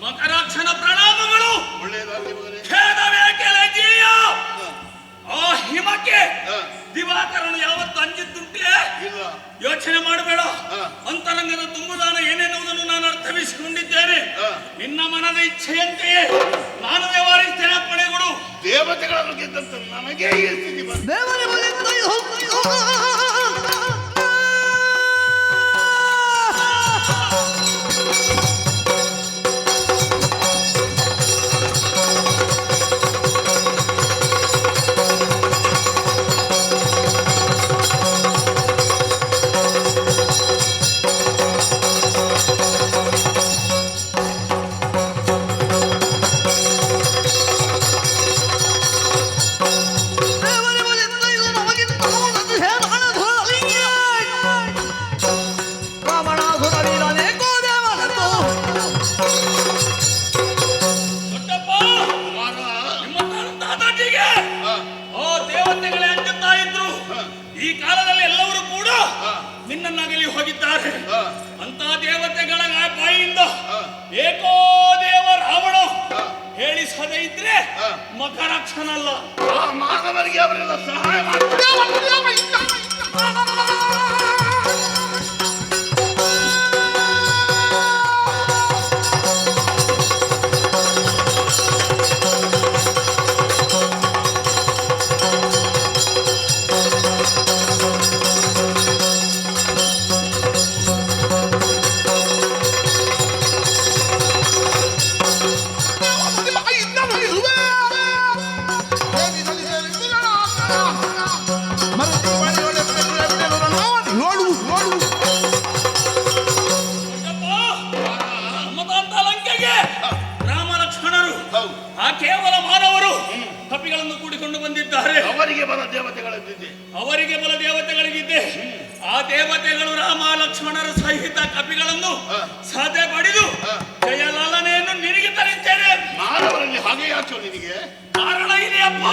ಮಕರಾಕ್ಷನ ಪ್ರಣಾಮಗಳು. ಒಳ್ಳೆಯದಾಗಲಿ ಮಗನೇ. ಖೇದವೇಕೆಲೆಜಿಯ ಆ ಹಿಮಕ್ಕೆ ದಿವಾಕರನು ಯಾವತ್ತು ಅಂಜಿದ್ದುಂಟೆ? ಇಲ್ಲ. ಯೋಚನೆ ಮಾಡಬೇಡ. ಅಂತರಂಗದ ತುಂಬುದಾನ ಏನೆನ್ನುವುದನ್ನು ನಾನು ಅರ್ಥವಿಸಿಕೊಂಡಿದ್ದೇನೆ. ನಿನ್ನ ಮನದ ಇಚ್ಛೆಯಂತೆಯೇ ನಾನು ವ್ಯವಹರಿಸ್ತೇನೆ. ಅಪ್ಪಣೆಗಳು. ದೇವತೆಗಳನ್ನು ಗೆದ್ದಂತ ನನಗೆ ಈ ಸ್ಥಿತಿ ಬಂತು. ನಿನ್ನನ್ನಾಗಲಿ ಹೋಗಿದ್ದಾರೆ. ಅಂತ ದೇವತೆಗಳ ಬಾಯಿಯಿಂದ ಏಕೋ ದೇವ ರಾವಣ ಹೇಳಿಸದೇ ಇದ್ರೆ ಮಕರಾಕ್ಷನಲ್ಲ. ಆ ಮಾನವರಿಗೆ ಅವರೆಲ್ಲ ಸಹಾಯ ಮಾಡ್ತಾರೆ. ಕೇವಲ ಮಾನವರು ಕಪಿಗಳನ್ನು ಕೂಡಿಕೊಂಡು ಬಂದಿದ್ದಾರೆ. ಅವರಿಗೆ ಬಲ ದೇವತೆಗಳಿದ್ದೆ. ಅವರಿಗೆ ಬಲ ದೇವತೆಗಳಿಗಿದ್ದೆ. ಆ ದೇವತೆಗಳು ರಾಮ ಲಕ್ಷ್ಮಣರ ಸಹಿತ ಕಪಿಗಳನ್ನು ಸಾಧೆ ಪಡೆದು ಜಯಲಾಲನೆಯನ್ನು ನಿನಗೆ ತರುತ್ತೇನೆ. ಮಾನವರಲ್ಲಿ ಹಾಗೆ ಯಾಚೋ ನಿನಗೆ ಕಾರಣ ಇದೆಯಪ್ಪ.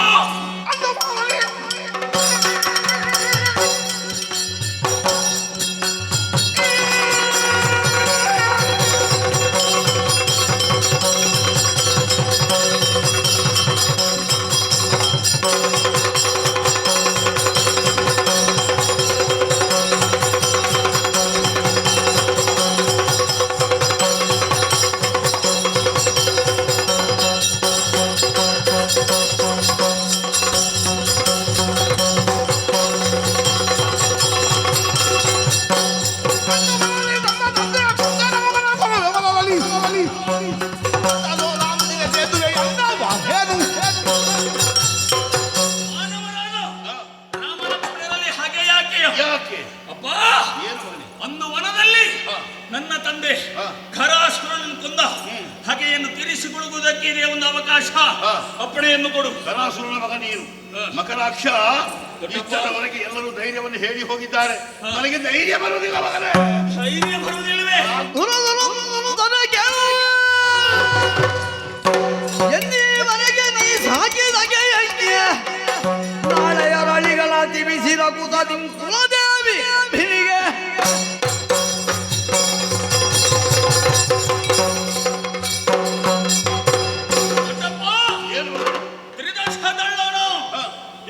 ವಿಷಯ. ಯಾಕೆ? ಅಪ್ಪ, ಏನು ಮಗನೇ? ಒಂದು ವನದಲ್ಲಿ ಹಾ. ನನ್ನ ತಂದೆ ಹಾ. ಖರಾಸುರನನ್ನು ಕೊಂದ ಹಗೆಯನ್ನು ತೀರಿಸಿಕೊಳ್ಳುವುದಕ್ಕೆ ಇದೆ ಒಂದು ಅವಕಾಶ. ಹಾ. ಅಪ್ಪಣೆಯನ್ನು ಕೊಡು. ಕರಾಸುರನ ಮಗ ನೀನು. ಹಾ. ಮಕರಾಕ್ಷ ಇಷ್ಟರವರೆಗೆ ಎಲ್ಲರೂ ಧೈರ್ಯವನ್ನು ಹೇಳಿ ಹೋಗಿದ್ದಾರೆ. ಹಾ. ನನಗೆ ಧೈರ್ಯ ಬರುವುದಿಲ್ಲ ಮಗನೇ. ಧೈರ್ಯ ಬರುವುದಿಲ್ಲವೇ? ಎನ್ನಿವರೆಗೆ ನೀ ಸಾಕಿದಗೆ ನಾಳೆಯ ರಳಿಗಳ ತಿವಿಸಿದ ಕುತದಿ ಕುಲದೇವಿ ಬಿರಿಗೆ ದೊಡ್ಡಪ್ಪ, ಏನು ಮಗನೇ? ತ್ರಿದಶದಳ್ಳನು ಹಾ.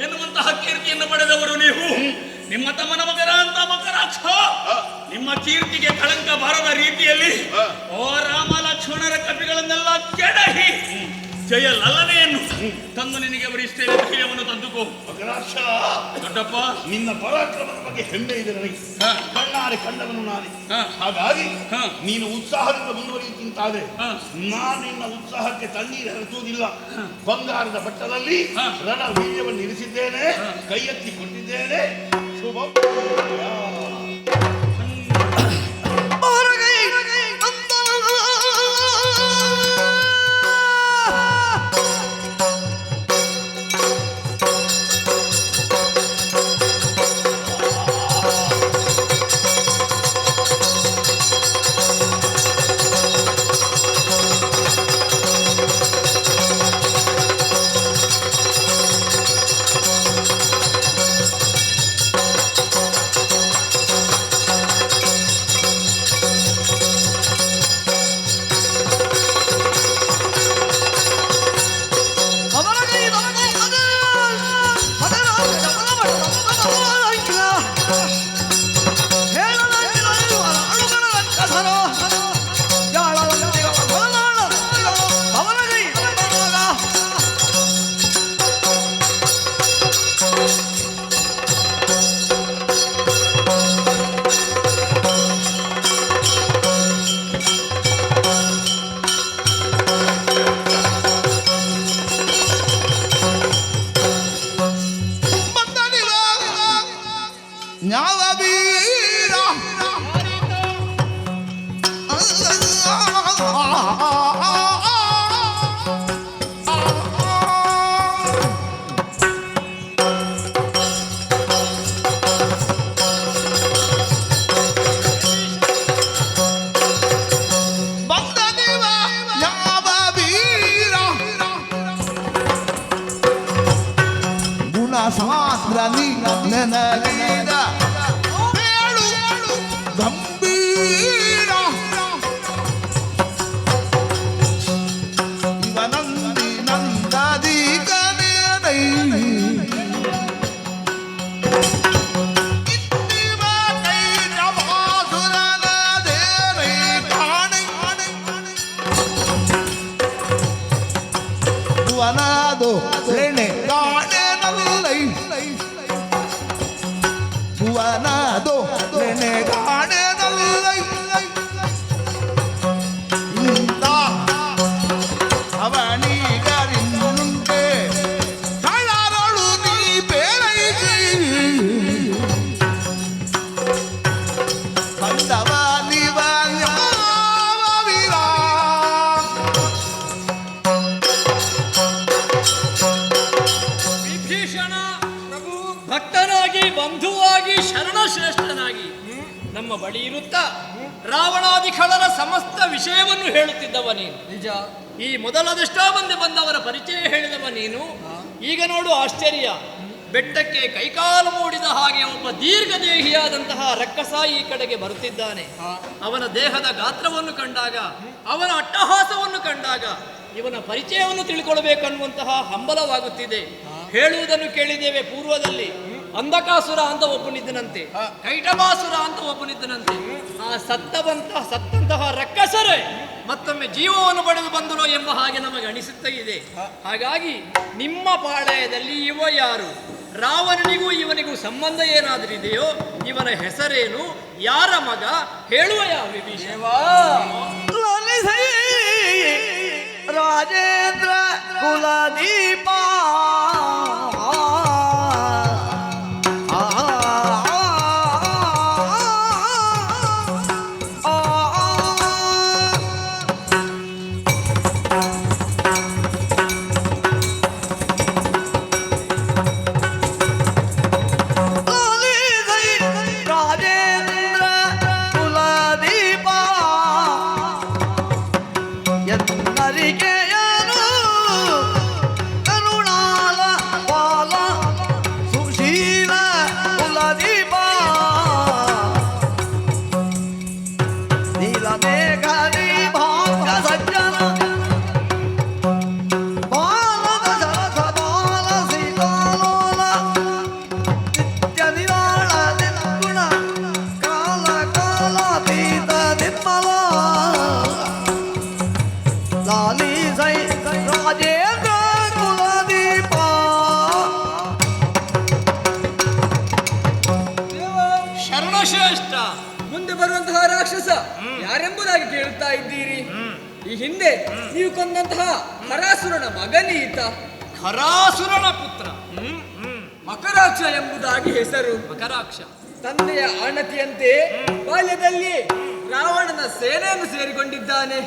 ಎನ್ನುವಂತಹ ಕೀರ್ತಿಯನ್ನು ಪಡೆದವರು ನೀವು. ನಿಮ್ಮ ತಮ್ಮನ ಮಗನ ಅಂತ ಮಕರಾಕ್ಷ ಹಾ. ನಿಮ್ಮ ಕೀರ್ತಿಗೆ ಕಳಂಕ ಬಾರದ ರೀತಿಯಲ್ಲಿ ಹಾ. ಓ ರಾಮ ಲಕ್ಷ್ಮಣರ ಕಪಿಗಳನ್ನೆಲ್ಲ ಕೆಡಹಿ ಜಯ ಲಲನೆಯನ್ನು ತಂದು ನಿನಗೆ ವರಿಸ್ತೇನೆ. ಧೈರ್ಯವನ್ನು ತಂದುಕೋ ಮಕರಾಕ್ಷ, ದೊಡ್ಡಪ್ಪ. ನಿನ್ನ ಪರಾಕ್ರಮದ ಬಗ್ಗೆ ಹೆಮ್ಮೆ ಇದೆ ನನಗೆ. ಹಾ. ಕಣ್ಣಾರೆ ಕಂಡವನು ನಾನೇ. ಹಾ. ಹಾಗಾಗಿ ಹಾ. ನೀನು ಉತ್ಸಾಹದಿಂದ ಮುಂದುವರಿಯುತ್ತಿಂತಾದ್ರೆ ಹಾ. ನಾನು ನಿನ್ನ ಉತ್ಸಾಹಕ್ಕೆ ತಣ್ಣೀರು ಹರಿಸುವುದಿಲ್ಲ. ಬಂಗಾರದ ಬಟ್ಟಲಲ್ಲಿ ಹಾ. ರಣ ವೀರ್ಯವನ್ನು ಇರಿಸಿದ್ದೇನೆ, ಕೈ ಎತ್ತಿ ಕೊಟ್ಟಿದ್ದೇನೆ. ಶುಭ ನೆನಲಿದ ಹೇಳು ಗಂಭೀರ ಇವನಂದಿ ನಂದದಿ ಕನೆಯನೈ ಇನ್ನಿವ ಕೈ ನಭಾಸುರನ ದೇವೈ ಕಾಣೈ ಇವನಾದು ರೆಣೆ ಕಾಣೆನಲ್ಲೈ ಭುವನದೋ ನೆನೆಗಾಣೆನಲ್ಲೈ ಇಂದ ಅವನಿಗರಿಂದುಂಟೆ ಕಳರಳು ನೀ ಬೇರೈಸಿ ಬಂದವ ನಿವ ಯಾವವಿರ ವಿಭೀಷಣ ಪ್ರಭು ಭಕ್ತನಾಗಿ ಬಂಧುವಾಗಿ ಶರಣಶ್ರೇಷ್ಠನಾಗಿ ನಮ್ಮ ಬಳಿ ಇರುತ್ತಾ ರಾವಣಾದಿ ಖಳರ ಸಮಸ್ತ ವಿಷಯವನ್ನು ಹೇಳುತ್ತಿದ್ದವ ನೀನು. ನಿಜ. ಈ ಮೊದಲದೆಷ್ಟೋ ಮಂದಿ ಬಂದವರ ಪರಿಚಯ ಹೇಳಿದವ ನೀನು. ಈಗ ನೋಡು ಆಶ್ಚರ್ಯ, ಬೆಟ್ಟಕ್ಕೆ ಕೈಕಾಲು ಮೂಡಿದ ಹಾಗೆ ಒಬ್ಬ ದೀರ್ಘದೇಹಿಯಾದಂತಹ ರಕ್ಕಸ ಈ ಕಡೆಗೆ ಬರುತ್ತಿದ್ದಾನೆ. ಅವನ ದೇಹದ ಗಾತ್ರವನ್ನು ಕಂಡಾಗ, ಅವನ ಅಟ್ಟಹಾಸವನ್ನು ಕಂಡಾಗ ಇವನ ಪರಿಚಯವನ್ನು ತಿಳ್ಕೊಳ್ಬೇಕನ್ನುವಂತಹ ಹಂಬಲವಾಗುತ್ತಿದೆ. ಹೇಳುವುದನ್ನು ಕೇಳಿದ್ದೇವೆ ಪೂರ್ವದಲ್ಲಿ. ಅಂಧಕಾಸುರ ಅಂತ ಒಬ್ಬನಿದ್ದನಂತೆ, ಕೈಟಭಾಸುರ ಅಂತ ಒಬ್ಬನಿದ್ದನಂತೆ. ಆ ಸತ್ತಂತಹ ರಕ್ಕಸರೇ ಮತ್ತೊಮ್ಮೆ ಜೀವವನ್ನು ಪಡೆದು ಬಂದರೋ ಎಂಬ ಹಾಗೆ ನಮಗೆ ಅನಿಸುತ್ತಾ ಇದೆ. ಹಾಗಾಗಿ ನಿಮ್ಮ ಪಾಳಯದಲ್ಲಿ ಇವ ಯಾರು, ರಾವಣನಿಗೂ ಇವನಿಗೂ ಸಂಬಂಧ ಏನಾದರೂ ಇದೆಯೋ, ಇವನ ಹೆಸರೇನು, ಯಾರ ಮಗ, ಹೇಳುವ ಯಾವ ವಿಭೀಷಣ? ರಾಜೇಂದ್ರ ಕುಲದೀಪ ಇಷ್ಟ. ಮುಂದೆ ಬರುವಂತಹ ರಾಕ್ಷಸ ಯಾರೆಂಬುದಾಗಿ ಕೇಳುತ್ತಾ ಇದ್ದೀರಿ? ಈ ಹಿಂದೆ ನೀವು ಕೊಂದಂತಹ ಹರಾಸುರನ ಮಗನೀತ, ಖರಾಸುರನ ಪುತ್ರ ಮಕರಾಕ್ಷ ಎಂಬುದಾಗಿ ಹೆಸರು. ಮಕರಾಕ್ಷ ತಂದೆಯ ಆಣತಿಯಂತೆ ಬಾಲ್ಯದಲ್ಲಿ ರಾವಣನ ಸೇನೆಯನ್ನು ಸೇರಿಕೊಂಡಿದ್ದಾನೆ.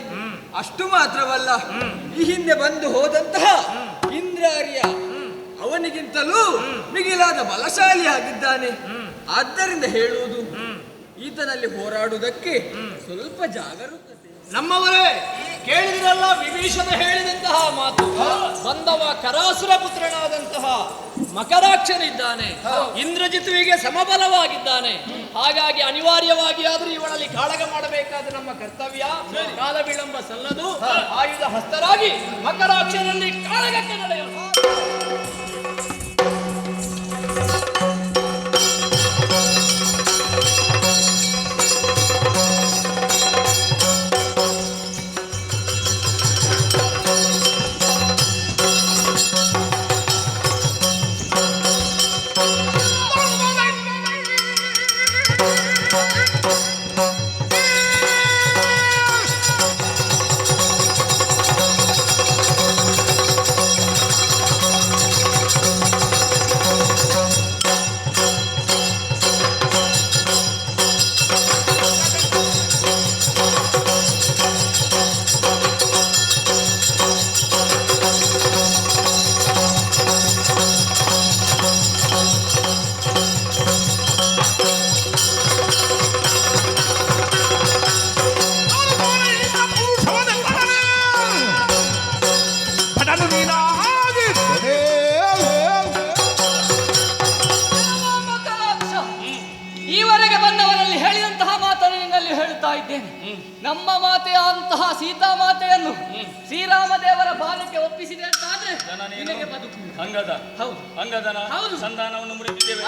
ಅಷ್ಟು ಮಾತ್ರವಲ್ಲ, ಈ ಹಿಂದೆ ಬಂದು ಹೋದಂತಹ ಇಂದ್ರಾರ್ಯ ಅವನಿಗಿಂತಲೂ ಮಿಗಿಲಾದ ಬಲಶಾಲಿಯಾಗಿದ್ದಾನೆ. ಆದ್ದರಿಂದ ಹೇಳುವುದು, ಈತನಲ್ಲಿ ಹೋರಾಡುವುದಕ್ಕೆ ಸ್ವಲ್ಪ ಜಾಗರೂಕತೆ. ನಮ್ಮವರೇ ಕೇಳಿದಿರಲ್ಲ ವಿಭೀಷಣ ಹೇಳಿದಂತಹ ಮಾತು. ಬಂದವ ಕರಾಸುರ ಪುತ್ರನಾದಂತಹ ಮಕರಾಕ್ಷನಿದ್ದಾನೆ. ಇಂದ್ರಜಿತುವಿಗೆ ಸಮಬಲವಾಗಿದ್ದಾನೆ. ಹಾಗಾಗಿ ಅನಿವಾರ್ಯವಾಗಿ ಆದರೂ ಇವನಲ್ಲಿ ಕಾಳಗ ಮಾಡಬೇಕಾದ ನಮ್ಮ ಕರ್ತವ್ಯ. ಕಾಲ ವಿಳಂಬ ಸಲ್ಲದು. ಆಯುಧ ಹಸ್ತರಾಗಿ ಮಕರಾಕ್ಷನಲ್ಲಿ ಕಾಳಗಕ್ಕೆ ನಡೆಯೋಣ. ಈವರೆಗೆ ಬಂದವರಲ್ಲಿ ಹೇಳಿದಂತಹ ಮಾತನ್ನು ನಿನ್ನಲ್ಲಿ ಹೇಳುತ್ತಾ ಇದ್ದೇನೆ. ನಮ್ಮ ಮಾತೆಯ ಅಂತಹ ಸೀತಾ ಮಾತೆಯನ್ನು ಶ್ರೀರಾಮದೇವರ ಬಾಲಕ್ಕೆ ಒಪ್ಪಿಸಿದೆ ಅಂತಾದ್ರೆ ನಿನಗೆ ಬದುಕು. ಅಂಗದ ಹೌದು, ಅಂಗದನ ಹೌದು. ಸಂಧಾನವನ್ನು ಮುರಿದಿದ್ದೇವೆ.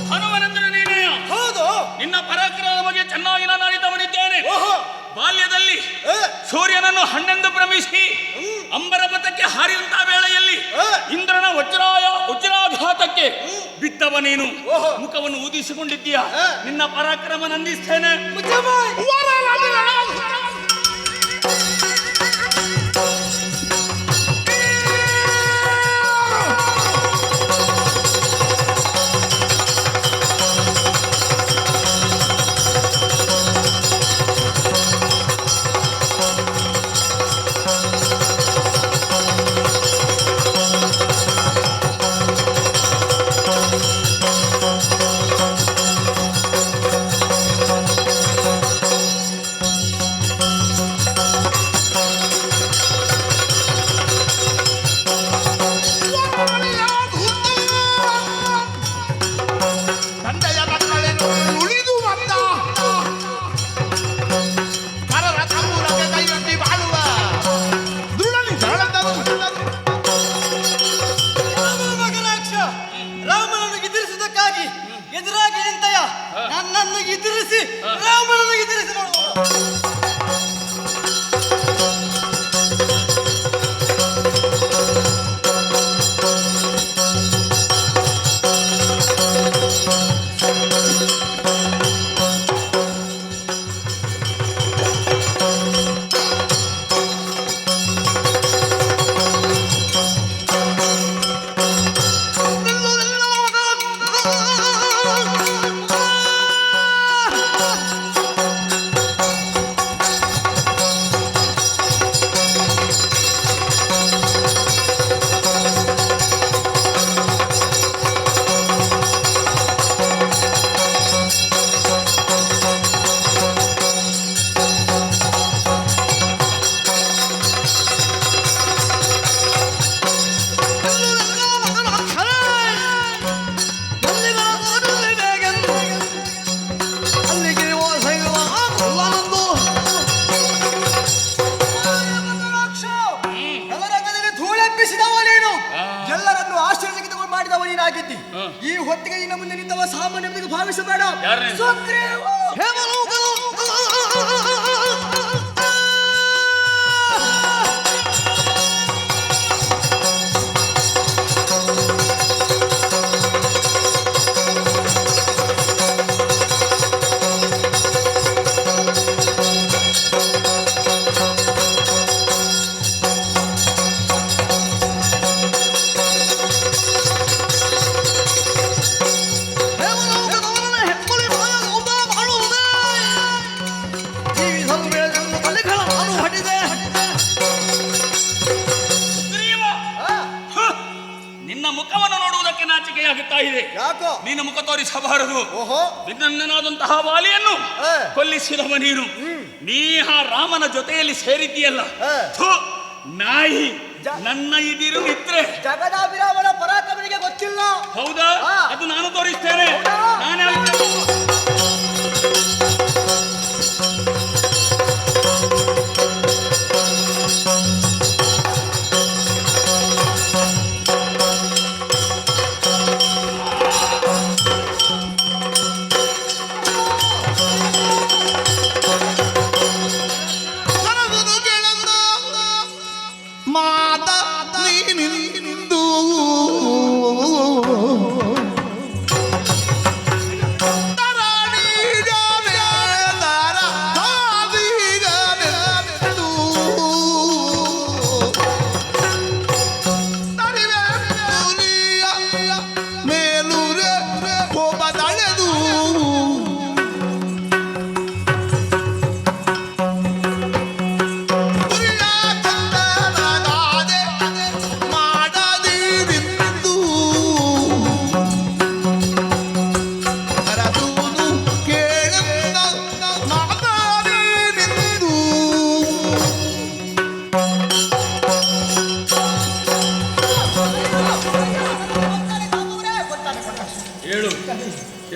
ಹನುಮನೆಂದರೆ ನೀನೇ. ಹೌದು. ನಿನ್ನ ಪರಾಕ್ರಮದ ಬಗ್ಗೆ ಚೆನ್ನಾಗಿ ನಾನು ಅರಿತವನಿದ್ದೇನೆ. ಬಾಲ್ಯದಲ್ಲಿ ಸೂರ್ಯನನ್ನು ಹಣ್ಣೆಂದು ಭ್ರಮಿಸಿ ಅಂಬರಪಥಕ್ಕೆ ಹಾರಿದಂತಹ ವೇಳೆಯಲ್ಲಿ ಇಂದ್ರನ ವಜ್ರಾಘಾತಕ್ಕೆ ಬಿದ್ದವ ನೀನು. ಮುಖವನ್ನು ಊದಿಸಿಕೊಂಡಿದ್ದೀಯ. ನಿನ್ನ ಪರಾಕ್ರಮ ನಂದಿಸ್ತೇನೆ. ತಂದೆಯ ಮಕ್ಕಳನ್ನು ಉಳಿದು ಬಂದ ಪರರ ತಮ್ಮೂರಕ್ಕೆ ಕೈಯೊಡ್ಡಿ ಬಾಳುವ ದುರುಳನಿ ಧರಣದನು. ಮಗನಾಕ್ಷ, ರಾಮನನ್ನು ಎದುರಿಸುವುದಕ್ಕಾಗಿ ಎದುರಾಗಿ ನಿಂತಯ ನನ್ನನ್ನು ಎದುರಿಸಿ ರಾಮನನ್ನು ಎದುರಿಸಿ ನೋಡುವ. ಎಲ್ಲರನ್ನು ಆಶ್ಚರ್ಯಚಕಿತಗೊಳಿಸಿ ಮಾಡಿದವ ನೀನಾಗಿದ್ದಿ. ಈ ಹೊತ್ತಿಗೆ ನಿನ್ನ ಮುಂದೆ ನಿಂತವ ಸಾಮಾನ್ಯ ಭಾವಿಸಬೇಡ. ಸುಗ್ರೀವ ನಿನ್ನ ಮುಖವನ್ನು ನೋಡುವುದಕ್ಕೆ ನಾಚಿಕೆಯಾಗುತ್ತಾ ಇದೆ. ಯಾಕೋ ನಿನ್ನ ಮುಖ ತೋರಿಸಬಾರದು. ಓಹೋ, ವಿನನ್ನನಾದಂತಹ ವಾಲಿಯನ್ನು ಕೊಲ್ಲಿಸಿದವ ನೀನು. ನೀ ಆ ರಾಮನ ಜೊತೆಯಲ್ಲಿ ಸೇರಿದ್ದೀಯಲ್ಲ. ಥು, ನಾಯಿ, ನನ್ನ ಇದಿರು ನಿದ್ರೆ. ಜಗದಾಭಿರಾಮನ ಪರಾಕ್ರಮನಿಗೆ ಗೊತ್ತಿಲ್ಲ. ಹೌದಾ? ಅದು ನಾನು ತೋರಿಸ್ತೇನೆ. ನಾನೇ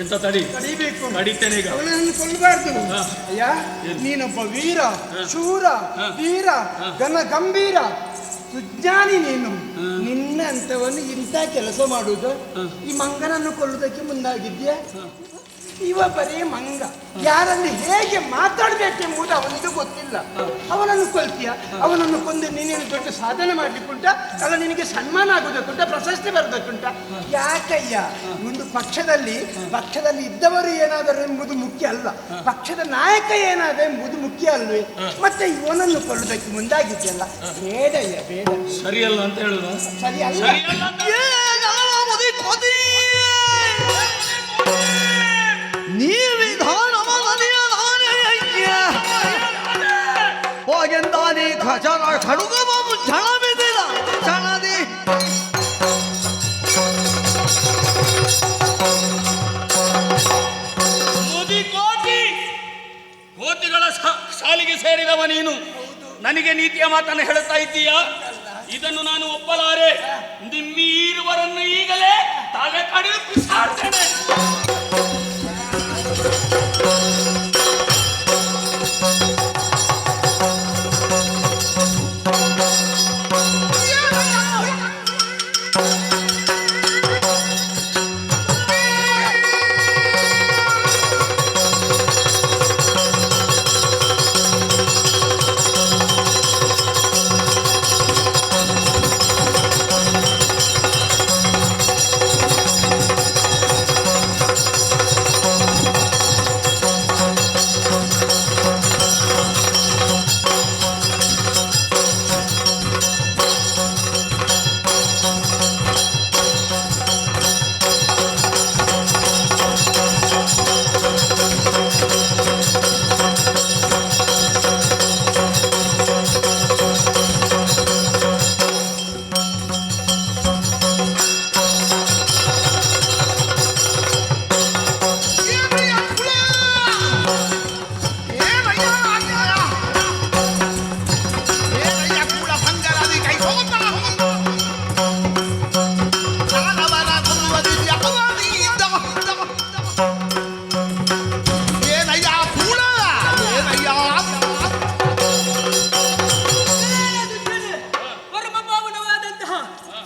ಎಂತ ತಡಿ ತಡಿಬೇಕು. ತಡಿತೇನೆ ಈಗ. ಅವನನ್ನು ಕೊಲ್ಲಬಾರ್ದು. ಅಯ್ಯ, ನೀನೊಬ್ಬ ವೀರ, ಶೂರ, ಧೀರ, ಘನ ಗಂಭೀರ, ಸುಜ್ಞಾನಿ ನೀನು. ನಿನ್ನಂತವನು ಇಂಥ ಕೆಲಸ ಮಾಡುವುದು. ಈ ಮಂಗನನ್ನು ಕೊಲ್ಲುವುದಕ್ಕೆ ಮುಂದಾಗಿದ್ಯಾ? ಇವ ಬರೀ ಮಂಗ. ಯಾರಲ್ಲಿ ಹೇಗೆ ಮಾತಾಡ್ಬೇಕೆಂಬುದು ಅವನಿಗೆ ಗೊತ್ತಿಲ್ಲ. ಅವನನ್ನು ಕೊಲ್ತೀಯ. ಅವನನ್ನು ಕೊಂದು ನೀನೇನು ದೊಡ್ಡ ಸಾಧನೆ ಮಾಡ್ಲಿಕ್ಕುಂಟ, ಅಲ್ಲ ನಿನಗೆ ಸನ್ಮಾನ ಆಗುವುದಕ್ಕುಂಟ, ಪ್ರಶಸ್ತಿ ಬರೋದಕ್ಕುಂಟ. ಯಾಕಯ್ಯ, ಒಂದು ಪಕ್ಷದಲ್ಲಿ ಇದ್ದವರು ಏನಾದರೂ ಎಂಬುದು ಮುಖ್ಯ ಅಲ್ಲ, ಪಕ್ಷದ ನಾಯಕ ಏನಾದ ಎಂಬುದು ಮುಖ್ಯ ಅಲ್ವೇ? ಮತ್ತೆ ಇವನನ್ನು ಕೊಲ್ಲುವುದಕ್ಕೆ ಮುಂದಾಗಿದ್ಯಲ್ಲ, ಬೇಡಯ್ಯ, ಬೇಡ. ಸರಿಯಲ್ಲ ಅಂತ ಹೇಳುದು. ಸರಿ ಅಲ್ಲ. ಹೋಗೆಂದಾನಿ ಖಜಾನ ಖಡುಗಬಾಬು ಝಣ ಬಿದ್ದಿಲ್ಲ ಝಣದಿ ಕೋತಿಗಳ ಶಾಲೆಗೆ ಸೇರಿದವ ನೀನು. ನನಗೆ ನೀತಿಯ ಮಾತನ್ನು ಹೇಳುತ್ತಾ ಇದ್ದೀಯಾ? ಇದನ್ನು ನಾನು ಒಪ್ಪಲಾರೆ. ನಿಮ್ಮೀರುವರನ್ನು ಈಗಲೇ ತಲೆ ಕಡಿದು ಬಿಸಾಡ್ತೇನೆ.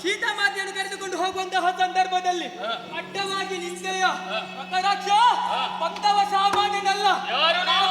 ಸೀತಾಮಾತೆಯನ್ನು ಕರೆದುಕೊಂಡು ಹೋಗುವಂತಹ ಸಂದರ್ಭದಲ್ಲಿ ಅಡ್ಡವಾಗಿ ನಿಂದೆಯ ಮಕರಾಕ್ಷ ಬಂದವ ಸಾಮಾನ್ಯನಲ್ಲ. ಯಾರು ನೀವು?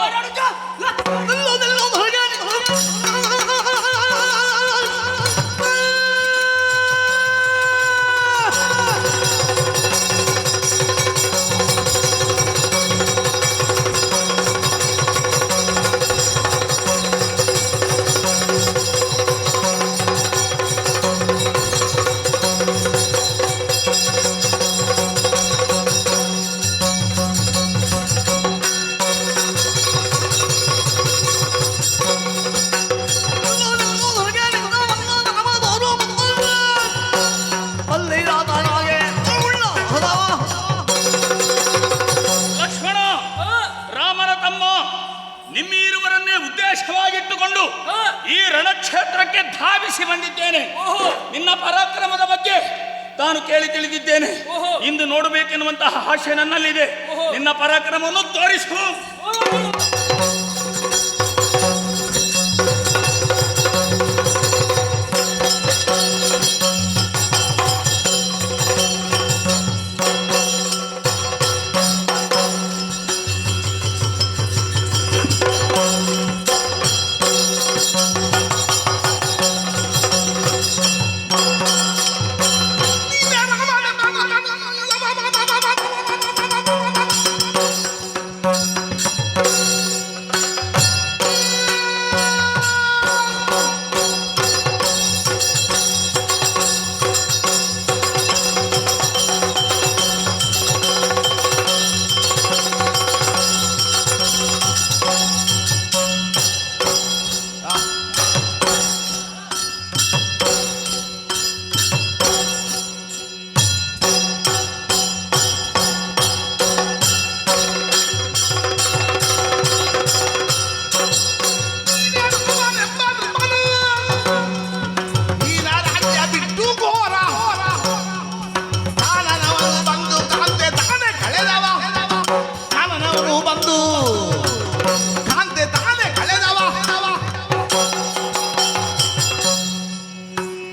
ಲಕ್ಷ್ಮಣ, ರಾಮನ ತಮ್ಮ ನಿಮ್ಮಿರುವರನ್ನೇ ಉದ್ದೇಶವಾಗಿಟ್ಟುಕೊಂಡು ಈ ರಣಕ್ಷೇತ್ರಕ್ಕೆ ಧಾವಿಸಿ ಬಂದಿದ್ದೇನೆ. ನಿನ್ನ ಪರಾಕ್ರಮದ ಬಗ್ಗೆ ತಾನು ಕೇಳಿ ತಿಳಿದಿದ್ದೇನೆ. ಇಂದು ನೋಡಬೇಕೆನ್ನುವಂತಹ ಆಶೆ ನನ್ನಲ್ಲಿದೆ. ನಿನ್ನ ಪರಾಕ್ರಮವನ್ನು ತೋರಿಸು.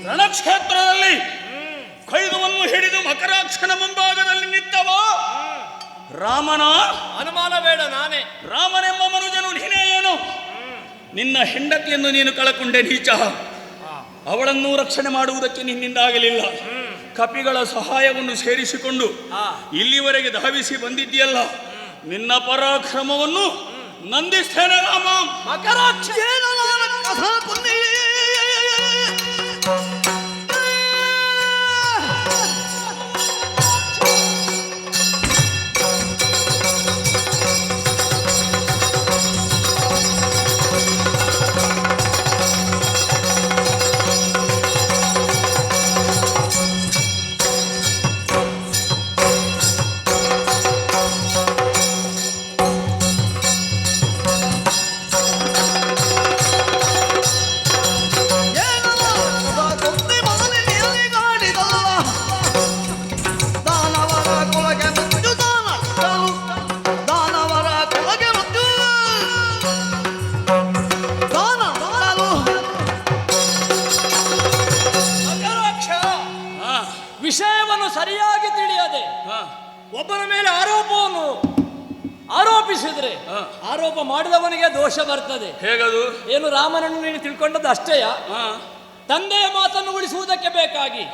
ರಣಕ್ಷೇತ್ರದಲ್ಲಿ ಕೈದುವನ್ನು ಹಿಡಿದು ಮಕರಾಕ್ಷನ ಮುಂಭಾಗದಲ್ಲಿ ನಿಂತವ ರಾಮನ ಅನುಮಾನ ಬೇಡ, ನಾನೇ. ರಾಮನೆಂಬ ಮನುಜನು ನೀನೇ ಏನು? ನಿನ್ನ ಹೆಂಡತಿಯನ್ನು ನೀನು ಕಳಕೊಂಡೆ ನೀಚ. ಅವಳನ್ನು ರಕ್ಷಣೆ ಮಾಡುವುದಕ್ಕೆ ನಿನ್ನಿಂದಾಗಲಿಲ್ಲ. ಕಪಿಗಳ ಸಹಾಯವನ್ನು ಸೇರಿಸಿಕೊಂಡು ಇಲ್ಲಿವರೆಗೆ ಧಾವಿಸಿ ಬಂದಿದ್ದೀಯಲ್ಲ, ನಿನ್ನ ಪರಾಕ್ರಮವನ್ನು ನಂದಿಸ್ತೇನೆ ರಾಮ. ಮಕರಾಕ್ಷ ವಿಷಯವನ್ನು ಸರಿಯಾಗಿ ತಿಳಿಯದೆ ಒಬ್ಬನ ಮೇಲೆ ಆರೋಪವನ್ನು ಆರೋಪಿಸಿದ್ರೆ ಆರೋಪ ಮಾಡಿದವನಿಗೆ ದೋಷ ಬರ್ತದೆ. ಹೇಗದು? ಏನು, ರಾಮನನ್ನು ನೀನು ತಿಳ್ಕೊಂಡದ್ದು ಅಷ್ಟೇಯ? ತಂದೆಯ ಮಾತನ್ನು ಉಳಿಸುವುದಕ್ಕೆ ಬೇಕಾಗಿ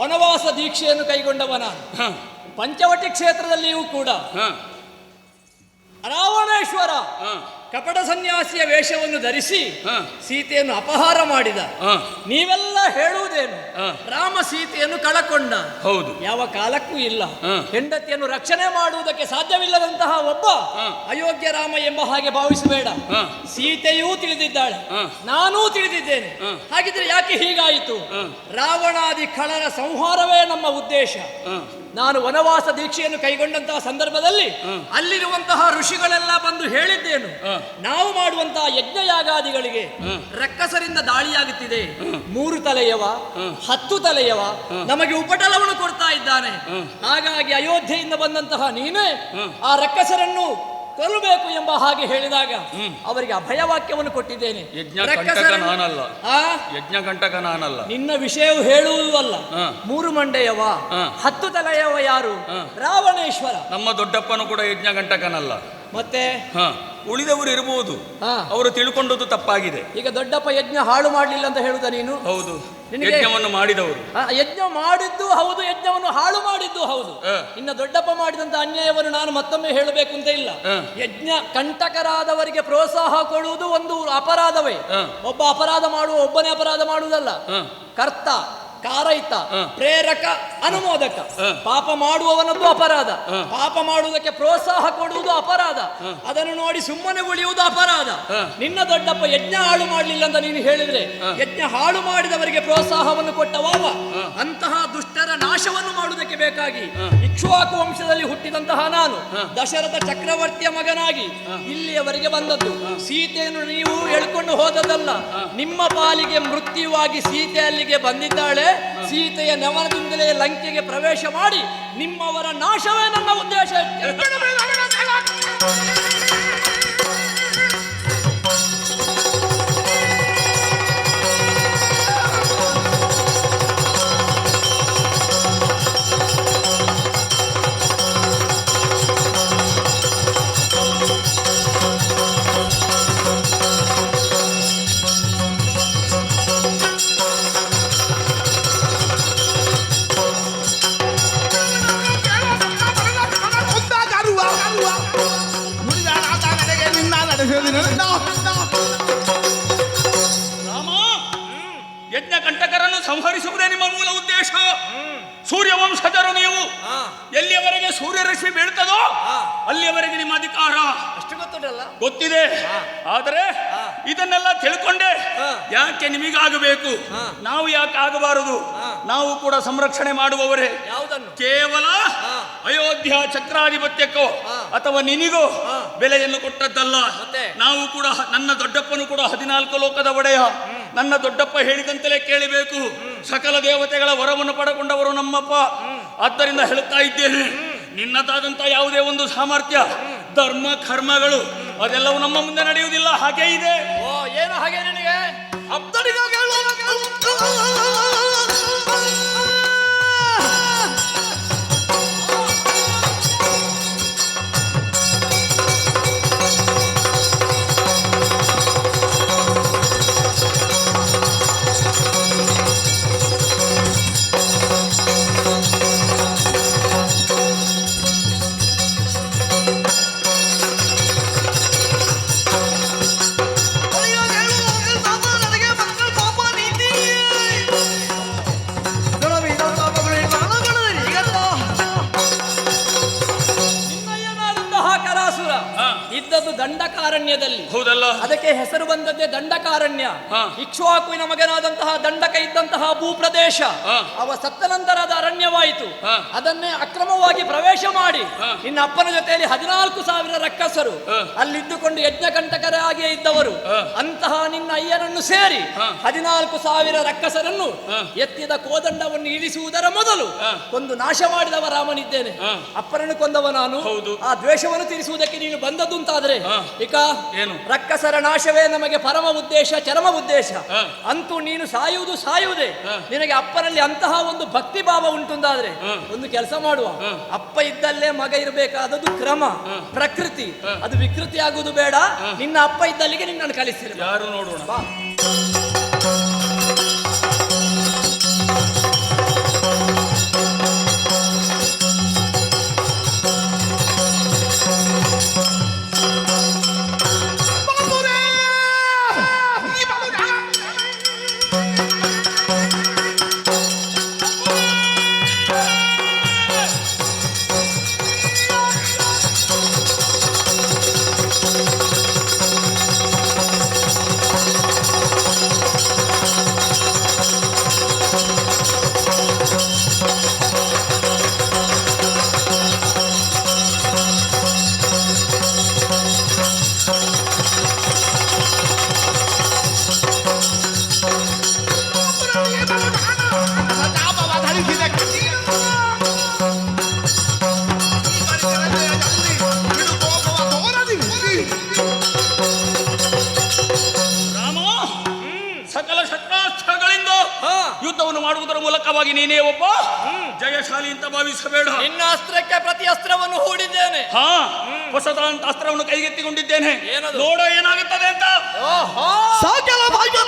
ವನವಾಸ ದೀಕ್ಷೆಯನ್ನು ಕೈಗೊಂಡವನ ಪಂಚವಟಿ ಕ್ಷೇತ್ರದಲ್ಲಿಯೂ ಕೂಡ ರಾವಣೇಶ್ವರ ಕಪಟ ಸನ್ಯಾಸಿಯ ವೇಷವನ್ನು ಧರಿಸಿ ಸೀತೆಯನ್ನು ಅಪಹಾರ ಮಾಡಿದ. ನೀವೆಲ್ಲ ಹೇಳುವುದೇನು? ರಾಮ ಸೀತೆಯನ್ನು ಕಳಕೊಂಡ. ಹೌದು. ಯಾವ ಕಾಲಕ್ಕೂ ಇಲ್ಲ. ಹೆಂಡತಿಯನ್ನು ರಕ್ಷಣೆ ಮಾಡುವುದಕ್ಕೆ ಸಾಧ್ಯವಿಲ್ಲದಂತಹ ಒಬ್ಬ ಅಯೋಗ್ಯ ರಾಮ ಎಂಬ ಹಾಗೆ ಭಾವಿಸಬೇಡ. ಸೀತೆಯೂ ತಿಳಿದಿದ್ದಾಳೆ, ನಾನೂ ತಿಳಿದಿದ್ದೇನೆ. ಹಾಗಿದ್ರೆ ಯಾಕೆ ಹೀಗಾಯಿತು? ರಾವಣಾದಿ ಖಳರ ಸಂಹಾರವೇ ನಮ್ಮ ಉದ್ದೇಶ. ನಾನು ವನವಾಸ ದೀಕ್ಷೆಯನ್ನು ಕೈಗೊಂಡಂತಹ ಸಂದರ್ಭದಲ್ಲಿ ಅಲ್ಲಿರುವಂತಹ ಋಷಿಗಳೆಲ್ಲ ಬಂದು ಹೇಳಿದ್ದೇನು, ನಾವು ಮಾಡುವಂತಹ ಯಜ್ಞಯಾಗಾದಿಗಳಿಗೆ ರಕ್ಕಸರಿಂದ ದಾಳಿಯಾಗುತ್ತಿದೆ. 3 ತಲೆಯವ 10 ತಲೆಯವ ನಮಗೆ ಉಪಟಳವನ್ನು ಕೊಡ್ತಾ ಇದ್ದಾನೆ. ಹಾಗಾಗಿ ಅಯೋಧ್ಯೆಯಿಂದ ಬಂದಂತಹ ನೀನೇ ಆ ರಕ್ಕಸರನ್ನು ಕೊಲ್ಲಬೇಕು ಎಂಬ ಹಾಗೆ ಹೇಳಿದಾಗ ಅವರಿಗೆ ಅಭಯವಾಕ್ಯವನ್ನು ಕೊಟ್ಟಿದ್ದೇನೆ. ಯಜ್ಞ ಕಂಟಕ ನಾನಲ್ಲ, ಯಜ್ಞ ಕಂಟಕ ನಾನಲ್ಲ. ನಿನ್ನ ವಿಷಯವು ಹೇಳುವುದೂ ಅಲ್ಲ. 3 ಮಂಡೆಯವ 10 ತಲೆಯವ ಯಾರು? ರಾವಣೇಶ್ವರ. ನಮ್ಮ ದೊಡ್ಡಪ್ಪನು ಕೂಡ ಯಜ್ಞ ಕಂಟಕನಲ್ಲ. ಮತ್ತೆ ಉಳಿದವರು ಇರಬಹುದು, ಅವರು ತಿಳ್ಕೊಂಡದ್ದು ತಪ್ಪಾಗಿದೆ. ಈಗ ದೊಡ್ಡಪ್ಪ ಯಜ್ಞ ಹಾಳು ಮಾಡಲಿಲ್ಲ ಅಂತ ಹೇಳುದ ನೀನು? ಹೌದು, ಯಜ್ಞವನ್ನು ಮಾಡಿದವರು. ಯಜ್ಞ ಮಾಡಿದ್ದು ಹೌದು, ಯಜ್ಞವನ್ನು ಹಾಳು ಮಾಡಿದ್ದು ಹೌದು. ಇನ್ನು ದೊಡ್ಡಪ್ಪ ಮಾಡಿದಂತ ಅನ್ಯಾಯವನ್ನು ನಾನು ಮತ್ತೊಮ್ಮೆ ಹೇಳಬೇಕು ಅಂತ ಇಲ್ಲ. ಯಜ್ಞ ಕಂಟಕರಾದವರಿಗೆ ಪ್ರೋತ್ಸಾಹ ಕೊಡುವುದು ಒಂದು ಅಪರಾಧವೇ. ಒಬ್ಬ ಅಪರಾಧ ಮಾಡುವ ಒಬ್ಬನೇ ಅಪರಾಧ ಮಾಡುವುದಲ್ಲ. ಕರ್ತ, ಕಾರೈತ, ಪ್ರೇರಕ, ಅನುಮೋದಕ. ಪಾಪ ಮಾಡುವವನದ್ದು ಅಪರಾಧ, ಪಾಪ ಮಾಡುವುದಕ್ಕೆ ಪ್ರೋತ್ಸಾಹ ಕೊಡುವುದು ಅಪರಾಧ. ಅದನ್ನು ನೋಡಿ ಸುಮ್ಮನೆ ಉಳಿಯುವುದು ಅಪರಾಧ. ನಿನ್ನ ದೊಡ್ಡಪ್ಪ ಯಜ್ಞ ಹಾಳು ಮಾಡಲಿಲ್ಲ ಅಂತ ನೀನು ಹೇಳಿದ್ರೆ, ಯಜ್ಞ ಹಾಳು ಮಾಡಿದವರಿಗೆ ಪ್ರೋತ್ಸಾಹವನ್ನು ಕೊಟ್ಟವಾವ. ಅಂತಹ ದುಷ್ಟರ ನಾಶವನ್ನು ಮಾಡುವುದಕ್ಕೆ ಬೇಕಾಗಿ ಇಕ್ಷ್ವಾಕು ವಂಶದಲ್ಲಿ ಹುಟ್ಟಿದಂತಹ ನಾನು ದಶರಥ ಚಕ್ರವರ್ತಿಯ ಮಗನಾಗಿ ಇಲ್ಲಿಯವರೆಗೆ ಬಂದದ್ದು. ಸೀತೆಯನ್ನು ನೀವು ಎಳ್ಕೊಂಡು ಹೋದದಲ್ಲ, ನಿಮ್ಮ ಪಾಲಿಗೆ ಮೃತ್ಯುವಾಗಿ ಸೀತೆ ಅಲ್ಲಿಗೆ ಬಂದಿದ್ದಾಳೆ. ಸೀತೆಯ ನೆವನದಿಂದಲೇ ಲಂಕೆಗೆ ಪ್ರವೇಶ ಮಾಡಿ ನಿಮ್ಮವರ ನಾಶವೇ ನನ್ನ ಉದ್ದೇಶ. ರಾಮ, ಯಜ್ಞ ಕಂಟಕರನ್ನು ಸಂಹರಿಸುವುದೇ ನಿಮ್ಮ ಮೂಲ ಉದ್ದೇಶ. ಸೂರ್ಯವಂಶಜರು ನೀವು. ಎಲ್ಲಿಯವರೆಗೆ ಸೂರ್ಯರಶ್ಮಿ ಬೀಳ್ತದೋ ಅಲ್ಲಿಯವರೆಗೆ ನಿಮ್ಮ ಅಧಿಕಾರ. ಅಷ್ಟು ಗೊತ್ತುಂಟಲ್ಲ? ಗೊತ್ತಿದೆ. ಆದರೆ ಇದನ್ನೆಲ್ಲ ತಿಳ್ಕೊಂಡೆ ಯಾಕೆ ನಿಮಗಾಗಬೇಕು, ನಾವು ಯಾಕೆ ಆಗಬಾರದು? ನಾವು ಕೂಡ ಸಂರಕ್ಷಣೆ ಮಾಡುವವರೇ. ಯಾವುದನ್ನು? ಕೇವಲ ಅಯೋಧ್ಯ ಚಕ್ರಾಧಿಪತ್ಯಕ್ಕೋ ಅಥವಾ ನಿನಿಗೋ ಬೆಲೆಯನ್ನು ಕೊಟ್ಟದ್ದಲ್ಲ. ನಾವು ಕೂಡ, ನನ್ನ ದೊಡ್ಡಪ್ಪನು ಕೂಡ 14 ಲೋಕದ ಒಡೆಯ. ನನ್ನ ದೊಡ್ಡಪ್ಪ ಹೇಳಿದಂತಲೇ ಕೇಳಬೇಕು. ಸಕಲ ದೇವತೆಗಳ ವರವನ್ನು ಪಡೆಕೊಂಡವರು ನಮ್ಮಪ್ಪ. ಆದ್ದರಿಂದ ಹೇಳುತ್ತಾ ಇದ್ದೇನೆ, ನಿನ್ನದಾದಂತ ಯಾವುದೇ ಒಂದು ಸಾಮರ್ಥ್ಯ, ಧರ್ಮ, ಕರ್ಮಗಳು ಅದೆಲ್ಲವೂ ನಮ್ಮ ಮುಂದೆ ನಡೆಯುವುದಿಲ್ಲ. ಹಾಗೆ ಇದೆ. ಏನು ಹಾಗೆ ನಿನಗೆ? ಇದ್ದದ್ದು ದಂಡಕಾರಣ್ಯದಲ್ಲಿ. ಹೌದಲ್ಲ? ಅದಕ್ಕೆ ಹೆಸರು ಬಂದದ್ದೇ ದಂಡಕಾರಣ್ಯ. ಇಕ್ಷ್ವಾಕುವಿನ ಮಗನಾದಂತಹ ದಂಡಕ ಇದ್ದಂತಹ ಭೂಪ್ರದೇಶ ಅವ ಸತ್ತ ನಂತರ ಅದು ಅರಣ್ಯವಾಯಿತು. ಅದನ್ನೇ ಅಕ್ರಮವಾಗಿ ಪ್ರವೇಶ ಮಾಡಿ ನಿನ್ನ ಅಪ್ಪನ ಜೊತೆಯಲ್ಲಿ 14,000 ರಕ್ಕಸರು ಅಲ್ಲಿದ್ದುಕೊಂಡು ಯಜ್ಞಕಂಟಕರಾಗಿಯೇ ಇದ್ದವರು. ಅಂತಹ ನಿನ್ನ ಅಯ್ಯನನ್ನು ಸೇರಿ 14,000 ರಕ್ಕಸರನ್ನು ಎತ್ತಿದ ಕೋದಂಡವನ್ನು ಇಳಿಸುವುದರ ಮೊದಲು ಒಂದು ನಾಶ ಮಾಡಿದವ ರಾಮನಿದ್ದೇನೆ. ಅಪ್ಪನನ್ನು ಕೊಂದವ ನಾನು. ಆ ದ್ವೇಷವನ್ನು ತೀರಿಸುವುದಕ್ಕೆ ನೀನು ಬಂದದ್ದು ಅಂತಾದ್ರೆ ಈಗ ರಕ್ಕಸರ ನಾಶವೇ ನಮಗೆ ಪರಮ ಉದ್ದೇಶ, ಚರಮ ಉದ್ದೇಶ. ಅಂತೂ ನೀನು ಸಾಯುವುದೇ. ನಿನಗೆ ಅಪ್ಪನಲ್ಲಿ ಅಂತಹ ಒಂದು ಭಕ್ತಿ ಭಾವ ಉಂಟುಂದಾದ್ರೆ ಒಂದು ಕೆಲಸ ಮಾಡುವ. ಅಪ್ಪ ಇದ್ದಲ್ಲೇ ಮಗ ಇರಬೇಕಾದದ್ದು ಕ್ರಮ, ಪ್ರಕೃತಿ. ಅದು ವಿಕೃತಿ ಆಗುವುದು ಬೇಡ. ನಿನ್ನ ಅಪ್ಪ ಇದ್ದಲ್ಲಿಗೆ ನಿನ್ನನ್ನು ಕಲಿಸಿರ. ಯಾರು ನೋಡೋಣ ಬಾ. ಪಕ್ಕವಾಗಿ ನೀನೇ ಒಬ್ಬ ಜಯಶಾಲಿ ಅಂತ ಭಾವಿಸಬೇಡ. ನಿನ್ನ ಅಸ್ತ್ರಕ್ಕೆ ಪ್ರತಿ ಅಸ್ತ್ರವನ್ನು ಹೂಡಿದ್ದೇನೆ. ಹಾ, ಹೊಸದಾದಂತ ಅಸ್ತ್ರವನ್ನು ಕೈಗೆತ್ತಿಕೊಂಡಿದ್ದೇನೆ. ಏನದು? ನೋಡೋ ಏನಾಗುತ್ತದೆ ಅಂತ. ಓಹೋ, ಸಕಲ ಭಾಗ್ಯ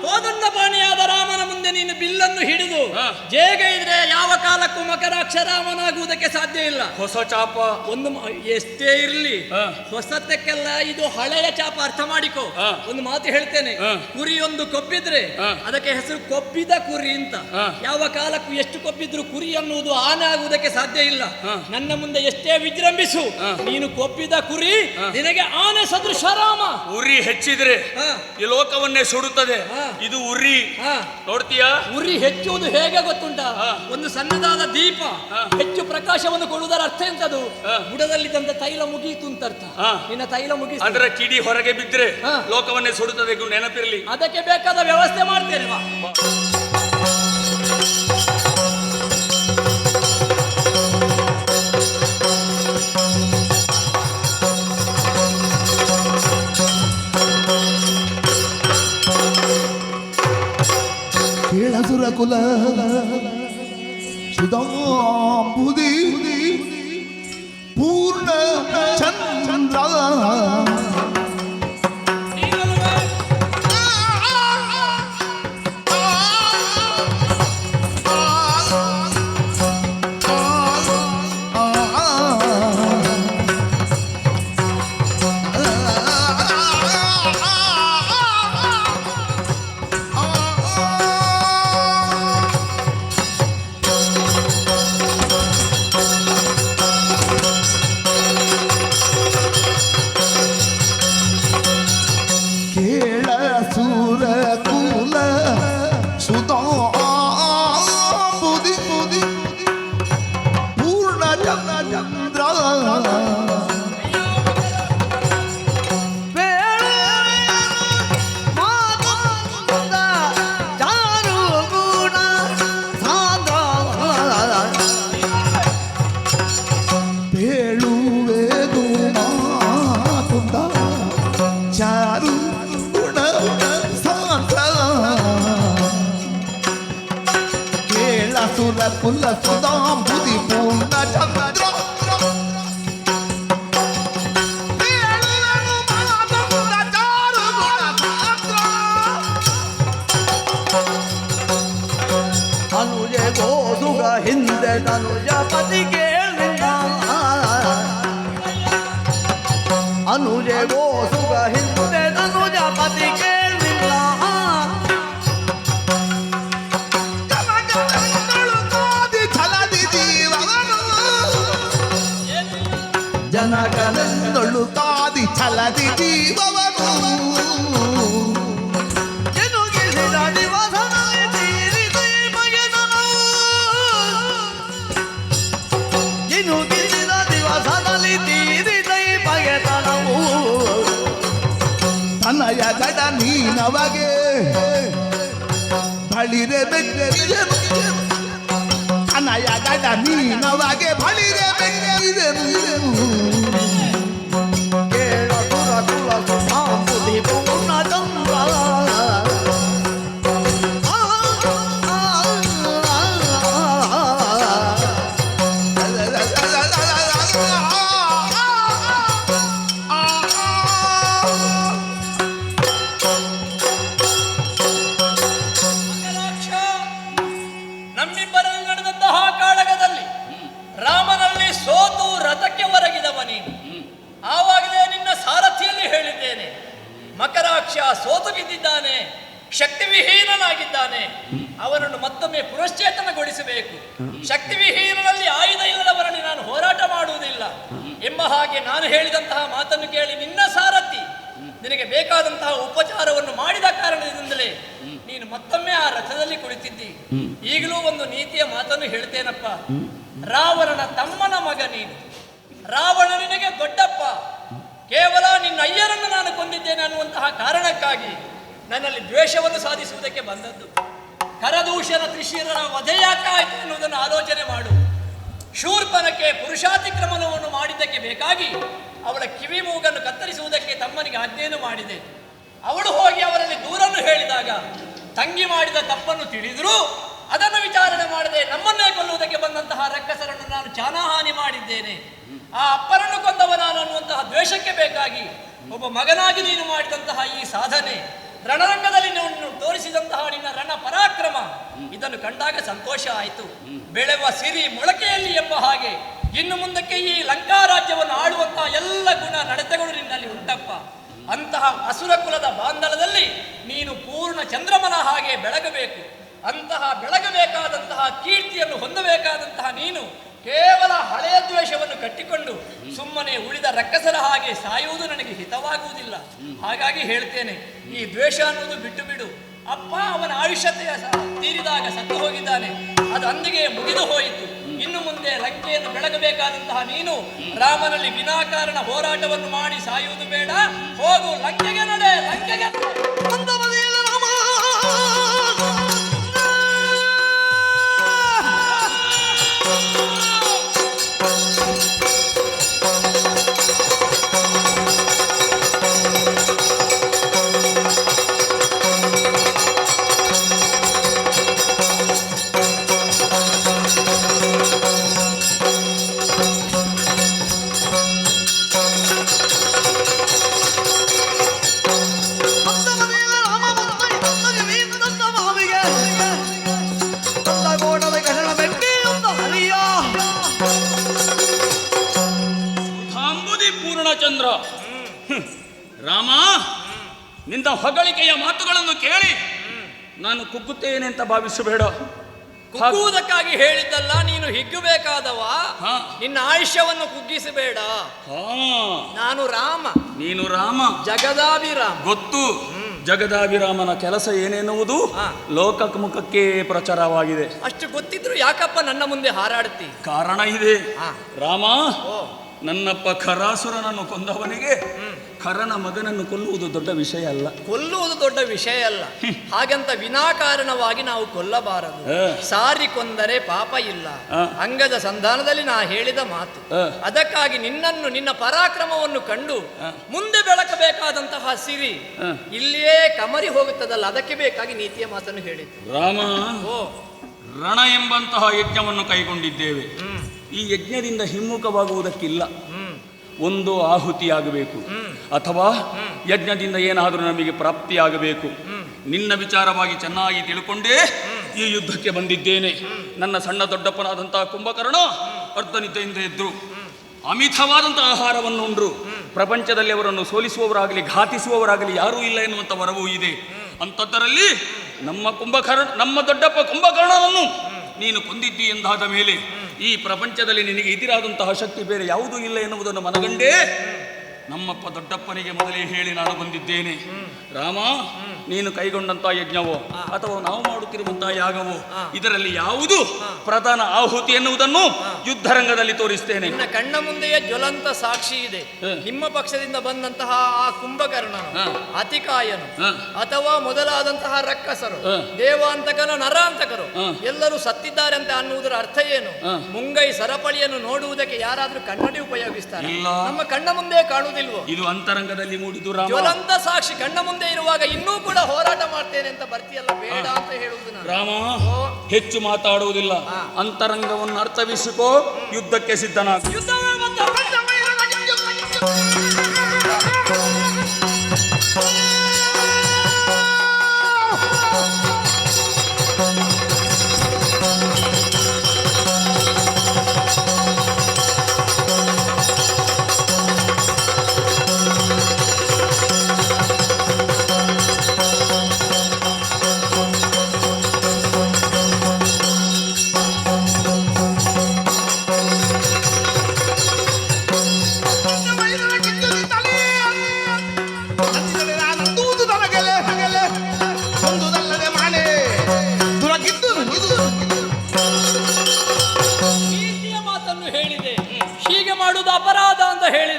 ಕೋದಂಡಪಾಣಿಯಾದ ರಾಮನ ಮುಂದೆ ನೀನು ಬಿಲ್ಲನ್ನು ಹಿಡಿದು ಜೇಗ ಇದ್ರೆ ಯಾವ ಕಾಲಕ್ಕೂ ಮಕರಾಕ್ಷ ರಾಮನಾಗುವುದಕ್ಕೆ ಸಾಧ್ಯ ಇಲ್ಲ. ಹೊಸ ಚಾಪ ಒಂದು ಎಷ್ಟೇ ಇರ್ಲಿ, ಹೊಸತಕ್ಕೆಲ್ಲ ಇದು ಹಳೆಯ ಚಾಪ, ಅರ್ಥ ಮಾಡಿಕೋ. ಒಂದು ಮಾತು ಹೇಳ್ತೇನೆ, ಕುರಿಯೊಂದು ಕೊಬ್ಬಿದ್ರೆ ಅದಕ್ಕೆ ಹೆಸರು ಕೊಬ್ಬಿದ ಕುರಿ ಅಂತ. ಯಾವ ಕಾಲಕ್ಕೂ ಎಷ್ಟು ಕೊಬ್ಬಿದ್ರು ಕುರಿ ಅನ್ನುವುದು ಆನೆ ಆಗುವುದಕ್ಕೆ ಸಾಧ್ಯ ಇಲ್ಲ. ನನ್ನ ಮುಂದೆ ಎಷ್ಟೇ ವಿಜೃಂಭಿಸು, ನೀನು ಕೊಬ್ಬಿದ ಕುರಿ, ನಿನಗೆ ಆನೆ ಸದೃಶ ರಾಮ. ಉರಿ ಹೆಚ್ಚಿದ್ರೆ ಈ ಲೋಕವನ್ನೇ ಸುಡುತ್ತದೆ. ಇದು ಉರಿ ನೋಡ್ತೀಯಾ? ಉರಿ ಹೆಚ್ಚುವುದು ಹೇಗೆ ಗೊತ್ತುಂಟ? ಒಂದು ಸಣ್ಣದಾದ ದೀಪ ಹೆಚ್ಚು ಪ್ರಕಾಶವನ್ನು ಕೊಡುವುದರ ಅರ್ಥ ಎಂತದು? ಬುಡದಲ್ಲಿ ತಂದ ತೈಲ ಮುಗಿಯಿತು ಅಂತ ಅರ್ಥ. ನಿನ್ನ ತೈಲ ಮುಗಿಯಿತು, ಅದರ ಕಿಡಿ ಹೊರಗೆ ಬಿದ್ರೆ ಲೋಕವನ್ನೇ ಸುಡುತ್ತದೆ. ನೆನಪಿರಲಿ. ಅದಕ್ಕೆ ಬೇಕಾದ ವ್ಯವಸ್ಥೆ ಮಾಡ್ತೇನೆ. ಕೇಳಸುರ ಕುಲ ಸುಧಾಂಬುದಿ ಪೂರ್ಣ ಚಂದ್ರ ಕುಲ ಸುಧಾಂಬುದಿ ಪೂರ್ಣ ಚಂದ್ರ ಅನುಜ ಗೋಸುಗ ಹಿಂದೆ ತನುಜ ಪತಿ ಕೇಳಿಲ್ಲ. ಅನುಜ ಗೋಸುಗ ಹಿಂದೆ ತನುಜ ಪತಿ ಕೇಳಿಲ್ಲ. ಜನಗಣಗಳು ಕಾದಿ ಛಲದಿ ಜೀವವನು ಎನುಗಿಸಿದ ದಿವಸದಲ್ಲಿ ತೀರಿದ ಬಗೆದನು. ಎನುಗಿಸಿದ ದಿವಸದಲ್ಲಿ ತೀರಿದ ಬಗೆದನವು. ತನಯ ಗಡ ನೀನವಗೆ ಬಳಿರೆ ಬೆಂಗರಿದನು. ತನಯ ಗಡ ನೀನವಗೆ ಬಳಿರೆ ಬೆಂಗರಿದನು. ಕೇಳಸುರ ಕುಲ ಸುಧಾಂಬುದಿ ಪೂರ್ಣ ಚಂದ್ರ. ನಮ್ಮಿಬ್ಬರಲ್ಲಿ ನಡೆದಂತಹ ಕಾಳಗದಲ್ಲಿ ರಾಮನಲ್ಲಿ ಸೋತು ರಥಕ್ಕೆ ಹೊರಗಿದವ ನೀನು. ಆವಾಗಲೇ ನಿನ್ನ ಸಾರಥಿಯಲ್ಲಿ ಹೇಳಿದ್ದೇನೆ, ಮಕರಾಕ್ಷ ಸೋತು ಬಿದ್ದಿದ್ದಾನೆ, ಶಕ್ತಿವಿಹೀನನಾಗಿದ್ದಾನೆ, ಅವನನ್ನು ಮತ್ತೊಮ್ಮೆ ಪುನಶ್ಚೇತನಗೊಳಿಸಬೇಕು. ಶಕ್ತಿವಿಹೀನನಲ್ಲಿ ಆಯುಧ ಇಲ್ಲದವರಲ್ಲಿ ನಾನು ಹೋರಾಟ ಮಾಡುವುದಿಲ್ಲ ಎಂಬ ಹಾಗೆ ನಾನು ಹೇಳಿದಂತಹ ಮಾತನ್ನು ಕೇಳಿ ನಿನ್ನ ಸಾರಥಿ ನಿನಗೆ ಬೇಕಾದಂತಹ ಉಪಚಾರವನ್ನು ಮಾಡಿದ ಕಾರಣದಿಂದಲೇ ನೀನು ಮತ್ತೊಮ್ಮೆ ಆ ರಥದಲ್ಲಿ ಕುಳಿತಿದ್ದಿ. ಈಗಲೂ ಒಂದು ನೀತಿಯ ಮಾತನ್ನು ಹೇಳ್ತೇನಪ್ಪ. ರಾವಣನ ತಮ್ಮನ ಮಗ ನೀನು. ರಾವಣ ನಿನಗೆ ದೊಡ್ಡಪ್ಪ. ಕೇವಲ ನಿನ್ನ ಅಯ್ಯರನ್ನು ನಾನು ಕೊಂದಿದ್ದೇನೆ ಅನ್ನುವಂತಹ ಕಾರಣಕ್ಕಾಗಿ ನನ್ನಲ್ಲಿ ದ್ವೇಷವನ್ನು ಸಾಧಿಸುವುದಕ್ಕೆ ಬಂದದ್ದು. ಕರದೂಷಣ ತ್ರಿಶಿರರ ವಧೆಯಾಕಾಯಿತು ಎನ್ನುವುದನ್ನು ಆಲೋಚನೆ ಮಾಡು. ಶೂರ್ಪನಕ್ಕೆ ಪುರುಷಾತಿಕ್ರಮಣವನ್ನು ಮಾಡಿದ್ದಕ್ಕೆ ಬೇಕಾಗಿ ಅವಳ ಕಿವಿ ಮೂಗನ್ನು ಕತ್ತರಿಸುವುದಕ್ಕೆ ತಮ್ಮನಿಗೆ ಆಜ್ಞೆಯನ್ನು ಮಾಡಿದೆ. ಅವಳು ಹೋಗಿ ಅವರಲ್ಲಿ ದೂರನ್ನು ಹೇಳಿದಾಗ ತಂಗಿ ಮಾಡಿದ ತಪ್ಪನ್ನು ತಿಳಿದರೂ ಅದನ್ನು ವಿಚಾರಣೆ ಮಾಡದೆ ನಮ್ಮನ್ನೇ ಕೊಲ್ಲುವುದಕ್ಕೆ ಬಂದಂತಹ ರಕ್ಕಸರನ್ನು ನಾನು ಚಾನಹಾನಿ ಮಾಡಿದ್ದೇನೆ. ಆ ಅಪ್ಪನನ್ನು ಕೊಂದವ ನಾನು ಅನ್ನುವಂತಹ ದ್ವೇಷಕ್ಕೆ ಬೇಕಾಗಿ ಒಬ್ಬ ಮಗನಾಗಿ ನೀನು ಮಾಡಿದಂತಹ ಈ ಸಾಧನೆ, ರಣರಂಗದಲ್ಲಿ ನೀನು ತೋರಿಸಿದಂತಹ ನಿನ್ನ ರಣ ಪರಾಕ್ರಮ, ಇದನ್ನು ಕಂಡಾಗ ಸಂತೋಷ ಆಯಿತು. ಬೆಳೆವ ಸಿರಿ ಮೊಳಕೆಯಲ್ಲಿ ಎಂಬ ಹಾಗೆ ಇನ್ನು ಮುಂದಕ್ಕೆ ಈ ಲಂಕಾ ರಾಜ್ಯವನ್ನು ಆಳುವಂತಹ ಎಲ್ಲ ಗುಣ ನಡತೆಗಳು ನಿನ್ನಲ್ಲಿ ಉಂಟಪ್ಪ. ಅಂತಹ ಅಸುರ ಕುಲದ ಬಾಂಧಲದಲ್ಲಿ ನೀನು ಪೂರ್ಣ ಚಂದ್ರಮನ ಹಾಗೆ ಬೆಳಗಬೇಕು. ಅಂತಹ ಬೆಳಗಬೇಕಾದಂತಹ ಕೀರ್ತಿಯನ್ನು ಹೊಂದಬೇಕಾದಂತಹ ನೀನು ಕೇವಲ ಹಳೆಯ ದ್ವೇಷವನ್ನು ಕಟ್ಟಿಕೊಂಡು ಸುಮ್ಮನೆ ಉಳಿದ ರಕ್ಕಸರ ಹಾಗೆ ಸಾಯುವುದು ನನಗೆ ಹಿತವಾಗುವುದಿಲ್ಲ. ಹಾಗಾಗಿ ಹೇಳ್ತೇನೆ, ಈ ದ್ವೇಷ ಅನ್ನೋದು ಬಿಟ್ಟು ಬಿಡು. ಅಪ್ಪ ಅವನ ಆಯುಷ್ಯತೆಯ ತೀರಿದಾಗ ಸತ್ತು ಹೋಗಿದ್ದಾನೆ, ಅದು ಅಂದಿಗೆ ಮುಗಿದು ಹೋಯಿತು. ಇನ್ನು ಮುಂದೆ ಲಂಕೆಯನ್ನು ಬೆಳಗಬೇಕಾದಂತಹ ನೀನು ರಾಮನಲ್ಲಿ ವಿನಾಕಾರಣ ಹೋರಾಟವನ್ನು ಮಾಡಿ ಸಾಯುವುದು ಬೇಡ. ಹೋಗು, ಲಂಕೆಗೆ ನಡೆ, ಲಂಕೆಗೆ. ಚಂದ್ರ, ರಾಮ, ನಿನ್ನ ಹೊಗಳಿಕೆಯ ಮಾತುಗಳನ್ನು ಕೇಳಿ ನಾನು ಕುಗ್ಗುತ್ತೇನೆ ಅಂತ ಭಾವಿಸಬೇಡ. ಕುಗ್ಗುವುದಕ್ಕಾಗಿ ಹೇಳಿದ್ದಲ್ಲ, ನೀನು ಹಿಗ್ಗಬೇಕಾದವ. ನಿನ್ನ ಆಯುಷ್ಯವನ್ನು ಕುಗ್ಗಿಸಬೇಡ. ನಾನು ರಾಮ, ನೀನು ರಾಮ, ಜಗದಾಭಿರಾಮ. ಗೊತ್ತು. ಜಗದಾಭಿರಾಮನ ಕೆಲಸ ಏನೆನ್ನುವುದು ಲೋಕಮುಖಕ್ಕೆ ಪ್ರಚಾರವಾಗಿದೆ. ಅಷ್ಟು ಗೊತ್ತಿದ್ರು ಯಾಕಪ್ಪ ನನ್ನ ಮುಂದೆ ಹಾರಾಡುತ್ತಿ? ಕಾರಣ ಇದೆ ರಾಮ. ನನ್ನಪ್ಪ ಖರಾಸುರನನ್ನು ಕೊಂದವನಿಗೆ ಖರನ ಮಗನನ್ನು ಕೊಲ್ಲುವುದು ದೊಡ್ಡ ವಿಷಯ ಅಲ್ಲ. ಕೊಲ್ಲುವುದು ದೊಡ್ಡ ವಿಷಯ ಅಲ್ಲ. ಹಾಗಂತ ವಿನಾಕಾರಣವಾಗಿ ನಾವು ಕೊಲ್ಲಬಾರದು. ಸಾರಿ ಕೊಂದರೆ ಪಾಪ ಇಲ್ಲ. ಅಂಗದ ಸಂಧಾನದಲ್ಲಿ ನಾ ಹೇಳಿದ ಮಾತು. ಅದಕ್ಕಾಗಿ ನಿನ್ನನ್ನು, ನಿನ್ನ ಪರಾಕ್ರಮವನ್ನು ಕಂಡು ಮುಂದೆ ಬೆಳಕಬೇಕಾದಂತಹ ಸಿರಿ ಇಲ್ಲಿಯೇ ಕಮರಿ ಹೋಗುತ್ತದಲ್ಲ, ಅದಕ್ಕೆ ಬೇಕಾಗಿ ನೀತಿಯ ಮಾತನ್ನು ಹೇಳಿದ್ದು. ರಾಮ, ರಣ ಎಂಬಂತಹ ಯಜ್ಞವನ್ನು ಕೈಗೊಂಡಿದ್ದೇವೆ. ಈ ಯಜ್ಞದಿಂದ ಹಿಮ್ಮುಖವಾಗುವುದಕ್ಕಿಲ್ಲ. ಒಂದು ಆಹುತಿಯಾಗಬೇಕು ಅಥವಾ ಯಜ್ಞದಿಂದ ಏನಾದರೂ ನಮಗೆ ಪ್ರಾಪ್ತಿಯಾಗಬೇಕು. ನಿನ್ನ ವಿಚಾರವಾಗಿ ಚೆನ್ನಾಗಿ ತಿಳ್ಕೊಂಡೇ ಈ ಯುದ್ಧಕ್ಕೆ ಬಂದಿದ್ದೇನೆ. ನನ್ನ ಸಣ್ಣ ದೊಡ್ಡಪ್ಪನಾದಂತಹ ಕುಂಭಕರ್ಣ ಅರ್ಧನಿದ್ದೆಯಿಂದ ಎದ್ರು ಅಮಿತವಾದಂತಹ ಆಹಾರವನ್ನು ಉಂಡ್ರು. ಪ್ರಪಂಚದಲ್ಲಿ ಅವರನ್ನು ಸೋಲಿಸುವವರಾಗಲಿ ಘಾತಿಸುವವರಾಗಲಿ ಯಾರೂ ಇಲ್ಲ ಎನ್ನುವಂಥ ವರವೂ ಇದೆ. ಅಂಥದ್ದರಲ್ಲಿ ನಮ್ಮ ದೊಡ್ಡಪ್ಪ ಕುಂಭಕರ್ಣನನ್ನು ನೀನು ಕೊಂದಿದ್ದಿ ಎಂದಾದ ಮೇಲೆ ಈ ಪ್ರಪಂಚದಲ್ಲಿ ನಿನಗೆ ಎದುರಾದಂತಹ ಶಕ್ತಿ ಬೇರೆ ಯಾವುದೂ ಇಲ್ಲ ಎನ್ನುವುದನ್ನು ಮನಗಂಡೇ ನಮ್ಮಪ್ಪ ದೊಡ್ಡಪ್ಪನಿಗೆ ಮೊದಲೇ ಹೇಳಿ ನಾನು ಬಂದಿದ್ದೇನೆ. ರಾಮ, ನೀನು ಕೈಗೊಂಡಂತಹ ಯಜ್ಞವೋ ಅಥವಾ ನಾವು ಮಾಡುತ್ತಿರುವಂತಹ ಯಾಗವೋ ಇದರಲ್ಲಿ ಯಾವುದು ಪ್ರಧಾನ ಆಹುತಿ ಎನ್ನುವುದನ್ನು ಯುದ್ಧರಂಗದಲ್ಲಿ ತೋರಿಸ್ತೇನೆ. ನಿನ್ನ ಕಣ್ಣ ಮುಂದೆಯೇ ಜ್ವಲಂತ ಸಾಕ್ಷಿ ಇದೆ. ನಿಮ್ಮ ಪಕ್ಷದಿಂದ ಬಂದಂತಹ ಆ ಕುಂಭಕರ್ಣನು, ಅತಿಕಾಯನು ಅಥವಾ ಮೊದಲಾದಂತಹ ರಕ್ಕಸರು, ದೇವಾಂತಕನು, ನರಾಂತಕರು ಎಲ್ಲರೂ ಸತ್ತಿದ್ದಾರೆ ಅಂತ ಅನ್ನುವುದರ ಅರ್ಥ ಏನು? ಮುಂಗೈ ಸರಪಳಿಯನ್ನು ನೋಡುವುದಕ್ಕೆ ಯಾರಾದ್ರೂ ಕನ್ನಡಿ ಉಪಯೋಗಿಸ್ತಾರೆ? ನಮ್ಮ ಕಣ್ಣ ಮುಂದೆ ಕಾಣುವುದಿಲ್ವೋ? ಇದು ಅಂತರಂಗದಲ್ಲಿ ಮೂಡಿದು ರಾಮ. ಜ್ವಲಂತ ಸಾಕ್ಷಿ ಕಣ್ಣ ಮುಂದೆ ಇರುವಾಗ ಇನ್ನೂ ಕೂಡ ಹೋರಾಟ ಮಾಡ್ತೇನೆ ಅಂತ ಬರ್ತೀಯಲ್ಲ, ಬೇಡ ಅಂತ ಹೇಳುವುದು ನಾನು. ರಾಮ, ಹೆಚ್ಚು ಮಾತಾಡುವುದಿಲ್ಲ. ಅಂತರಂಗವನ್ನು ಅರ್ಥವಿಸಿಕೋ, ಯುದ್ಧಕ್ಕೆ ಸಿದ್ಧನಾಗು.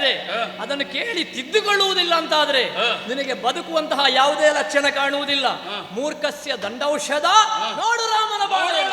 ಹೇಳಿದರೆ ಅದನ್ನು ಕೇಳಿ ತಿದ್ದುಕೊಳ್ಳುವುದಿಲ್ಲ ಅಂತಾದ್ರೆ ನಿನಗೆ ಬದುಕುವಂತಹ ಯಾವುದೇ ಲಕ್ಷಣ ಕಾಣುವುದಿಲ್ಲ. ಮೂರ್ಖಸ್ಯ ದಂಡೌಷಧ ನೋಡು ರಾಮನ ಬಾಳೆ.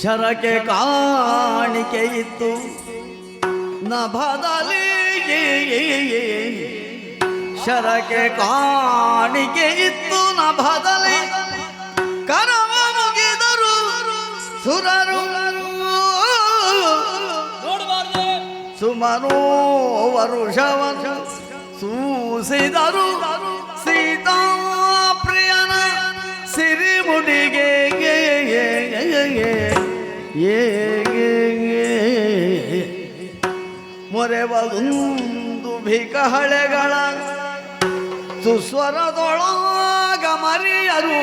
ಶರಕ್ಕೆ ಕಾಣಿಕೆ ಇತ್ತು ನಭದಲ್ಲಿ, ಶರಕ್ಕೆ ಕಾಣಿಕೆ ಇತ್ತು ನಭದಲ್ಲಿ, ಕರವ ಮುಗಿದರು ಸುರರು ಸುಮನೋ ವರುಷವನ್ನು ಸೂಸಿದರು ಸೀತಾ ಪ್ರಿಯನ ಸಿರಿಮುಡಿಗೆ ಮೊರೆವೊಂದು ಭಿಕಹಳೆಗಳ ಸುಸ್ವರದೊಳಗ ಮರಿಯರು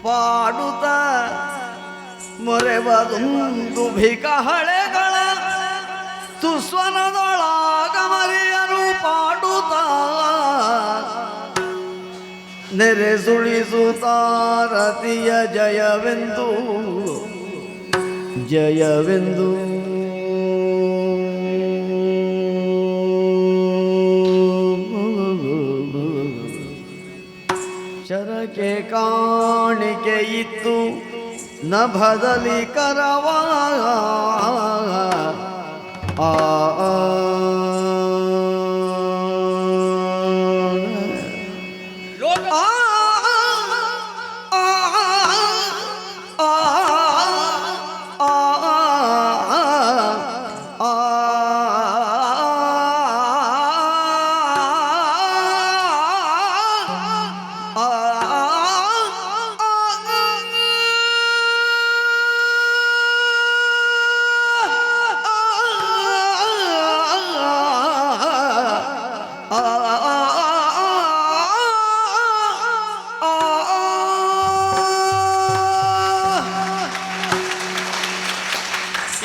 ಪಾಡುತ್ತ, ಮೊರೆವೊಂದು ಭಿಕಹಳೆಗಳ ಸುಸ್ವರದೊಳಗ ಮರಿಯರು ಪಾಡುತ್ತ ನೆರೆ ಸುಳಿಸುತ್ತಾರತಿಯ ಜಯವೆಂದು ಜಯವೆಂದು. ಶರಕ್ಕೆ ಕಾಣಿಕೆ ಇತ್ತು ನಭದಲ್ಲಿ ಕರವ ಆ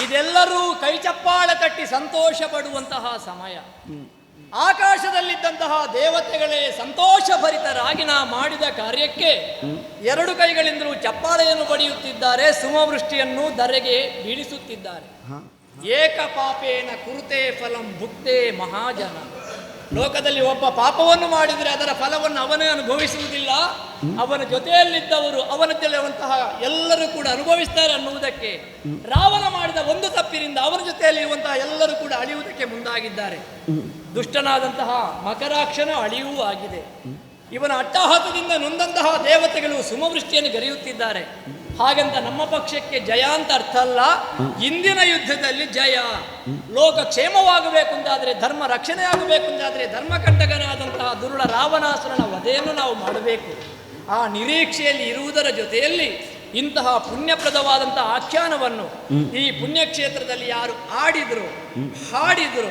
ಇದೆಲ್ಲರೂ ಕೈಚಪ್ಪಾಳೆ ತಟ್ಟಿ ಸಂತೋಷ ಪಡುವಂತಹ ಸಮಯ. ಆಕಾಶದಲ್ಲಿದ್ದಂತಹ ದೇವತೆಗಳೇ ಸಂತೋಷಭರಿತರಾಗಿ ನಾ ಮಾಡಿದ ಕಾರ್ಯಕ್ಕೆ ಎರಡು ಕೈಗಳಿಂದಲೂ ಚಪ್ಪಾಳೆಯನ್ನು ಬಡಿಯುತ್ತಿದ್ದಾರೆ, ಸುಮವೃಷ್ಟಿಯನ್ನು ಧರೆಗೆ ಬೀಳಿಸುತ್ತಿದ್ದಾರೆ. ಏಕಪಾಪೇನ ಕುರುತೆ ಫಲಂ ಭುಕ್ತೆ ಮಹಾಜನ. ಲೋಕದಲ್ಲಿ ಒಬ್ಬ ಪಾಪವನ್ನು ಮಾಡಿದರೆ ಅದರ ಫಲವನ್ನು ಅವನೇ ಅನುಭವಿಸುವುದಿಲ್ಲ, ಅವನ ಜೊತೆಯಲ್ಲಿದ್ದವರು ಅವನಲ್ಲಿರುವಂತಹ ಎಲ್ಲರೂ ಕೂಡ ಅನುಭವಿಸ್ತಾರೆ ಅನ್ನುವುದಕ್ಕೆ ರಾವಣ ಮಾಡಿದ ಒಂದು ತಪ್ಪಿನಿಂದ ಅವನ ಜೊತೆಯಲ್ಲಿ ಇರುವಂತಹ ಎಲ್ಲರೂ ಕೂಡ ಅಳಿಯುವುದಕ್ಕೆ ಮುಂದಾಗಿದ್ದಾರೆ. ದುಷ್ಟನಾದಂತಹ ಮಕರಾಕ್ಷನ ಅಳಿಯವೂ ಆಗಿದೆ. ಇವನ ಅಟ್ಟಹಾಸದಿಂದ ನೊಂದಂತಹ ದೇವತೆಗಳು ಸುಮವೃಷ್ಟಿಯನ್ನು ಗರಿಯುತ್ತಿದ್ದಾರೆ. ಹಾಗಂತ ನಮ್ಮ ಪಕ್ಷಕ್ಕೆ ಜಯ ಅಂತ ಅರ್ಥ ಅಲ್ಲ. ಇಂದಿನ ಯುದ್ಧದಲ್ಲಿ ಜಯ, ಲೋಕ ಕ್ಷೇಮವಾಗಬೇಕು ಅಂತಾದರೆ, ಧರ್ಮ ರಕ್ಷಣೆ ಆಗಬೇಕು ಅಂತಾದರೆ ಧರ್ಮಕಂಟಕನಾದಂತಹ ದುರುಳ ರಾವಣಾಸುರನ ವಧೆಯನ್ನು ನಾವು ಮಾಡಬೇಕು. ಆ ನಿರೀಕ್ಷೆಯಲ್ಲಿ ಇರುವುದರ ಜೊತೆಯಲ್ಲಿ ಇಂತಹ ಪುಣ್ಯಪ್ರದವಾದಂತಹ ಆಖ್ಯಾನವನ್ನು ಈ ಪುಣ್ಯಕ್ಷೇತ್ರದಲ್ಲಿ ಯಾರು ಆಡಿದ್ರು, ಹಾಡಿದ್ರು,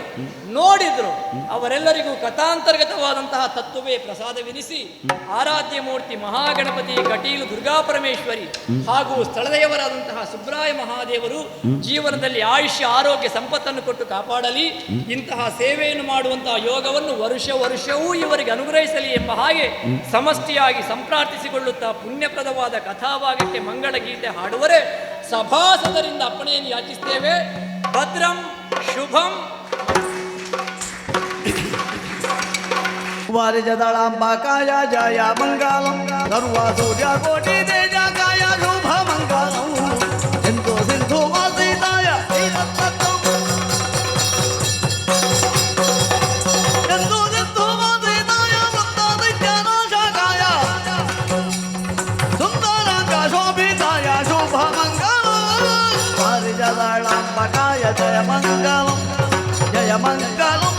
ನೋಡಿದ್ರು ಅವರೆಲ್ಲರಿಗೂ ಕಥಾಂತರ್ಗತವಾದಂತಹ ತತ್ವವೇ ಪ್ರಸಾದವಿನಿಸಿ ಆರಾಧ್ಯ ಮೂರ್ತಿ ಮಹಾಗಣಪತಿ ಕಟೀಲು ದುರ್ಗಾಪರಮೇಶ್ವರಿ ಹಾಗೂ ಸ್ಥಳದೇವರಾದಂತಹ ಸುಬ್ರಾಯ ಮಹಾದೇವರು ಜೀವನದಲ್ಲಿ ಆಯುಷ್ಯ ಆರೋಗ್ಯ ಸಂಪತ್ತನ್ನು ಕೊಟ್ಟು ಕಾಪಾಡಲಿ. ಇಂತಹ ಸೇವೆಯನ್ನು ಮಾಡುವಂತಹ ಯೋಗವನ್ನು ವರ್ಷ ವರ್ಷವೂ ಇವರಿಗೆ ಅನುಗ್ರಹಿಸಲಿ ಎಂಬ ಹಾಗೆ ಸಮಷ್ಟಿಯಾಗಿ ಸಂಪ್ರಾರ್ಥಿಸಿಕೊಳ್ಳುತ್ತಾ ಪುಣ್ಯಪ್ರದವಾದ ಕಥಾಭಾಗಕ್ಕೆ ಮಂಗಳ ಗೀತೆ ಹಾಡುವರೆ ಸಭಾಸದರಿಂದ ಅಪ್ಪಣೆಯನ್ನು ಯಾಚಿಸ್ತೇವೆ. ಭದ್ರಂ ಶುಭಂ. ವಾರಿಜದಳಾಂಬಕಾಯ ಜಯ ಮಂಗಲಂ, ಸರ್ವ ಸೂರ್ಯ ಕೋಟಿ ತೇಜಕಾಯ ಶುಭ ಮಂಗಲಂ, ಸಿಂಧು ಸಿಂಧು ವಾಸಿತಾಯ ಸಿಂಧು ಸಿಂಧು ವಾಸಿತಾಯ ವೃತ್ತಾದಿತ್ಯನಾಶಕಾಯ ಸುಂದರಾಂಗ ಶೋಭಿತಾಯ ಶುಭ ಮಂಗಲಂ. ವಾರಿಜದಳಾಂಬಕಾಯ ಜಯ ಮಂಗಲಂ, ಜಯ ಮಂಗಲಂ.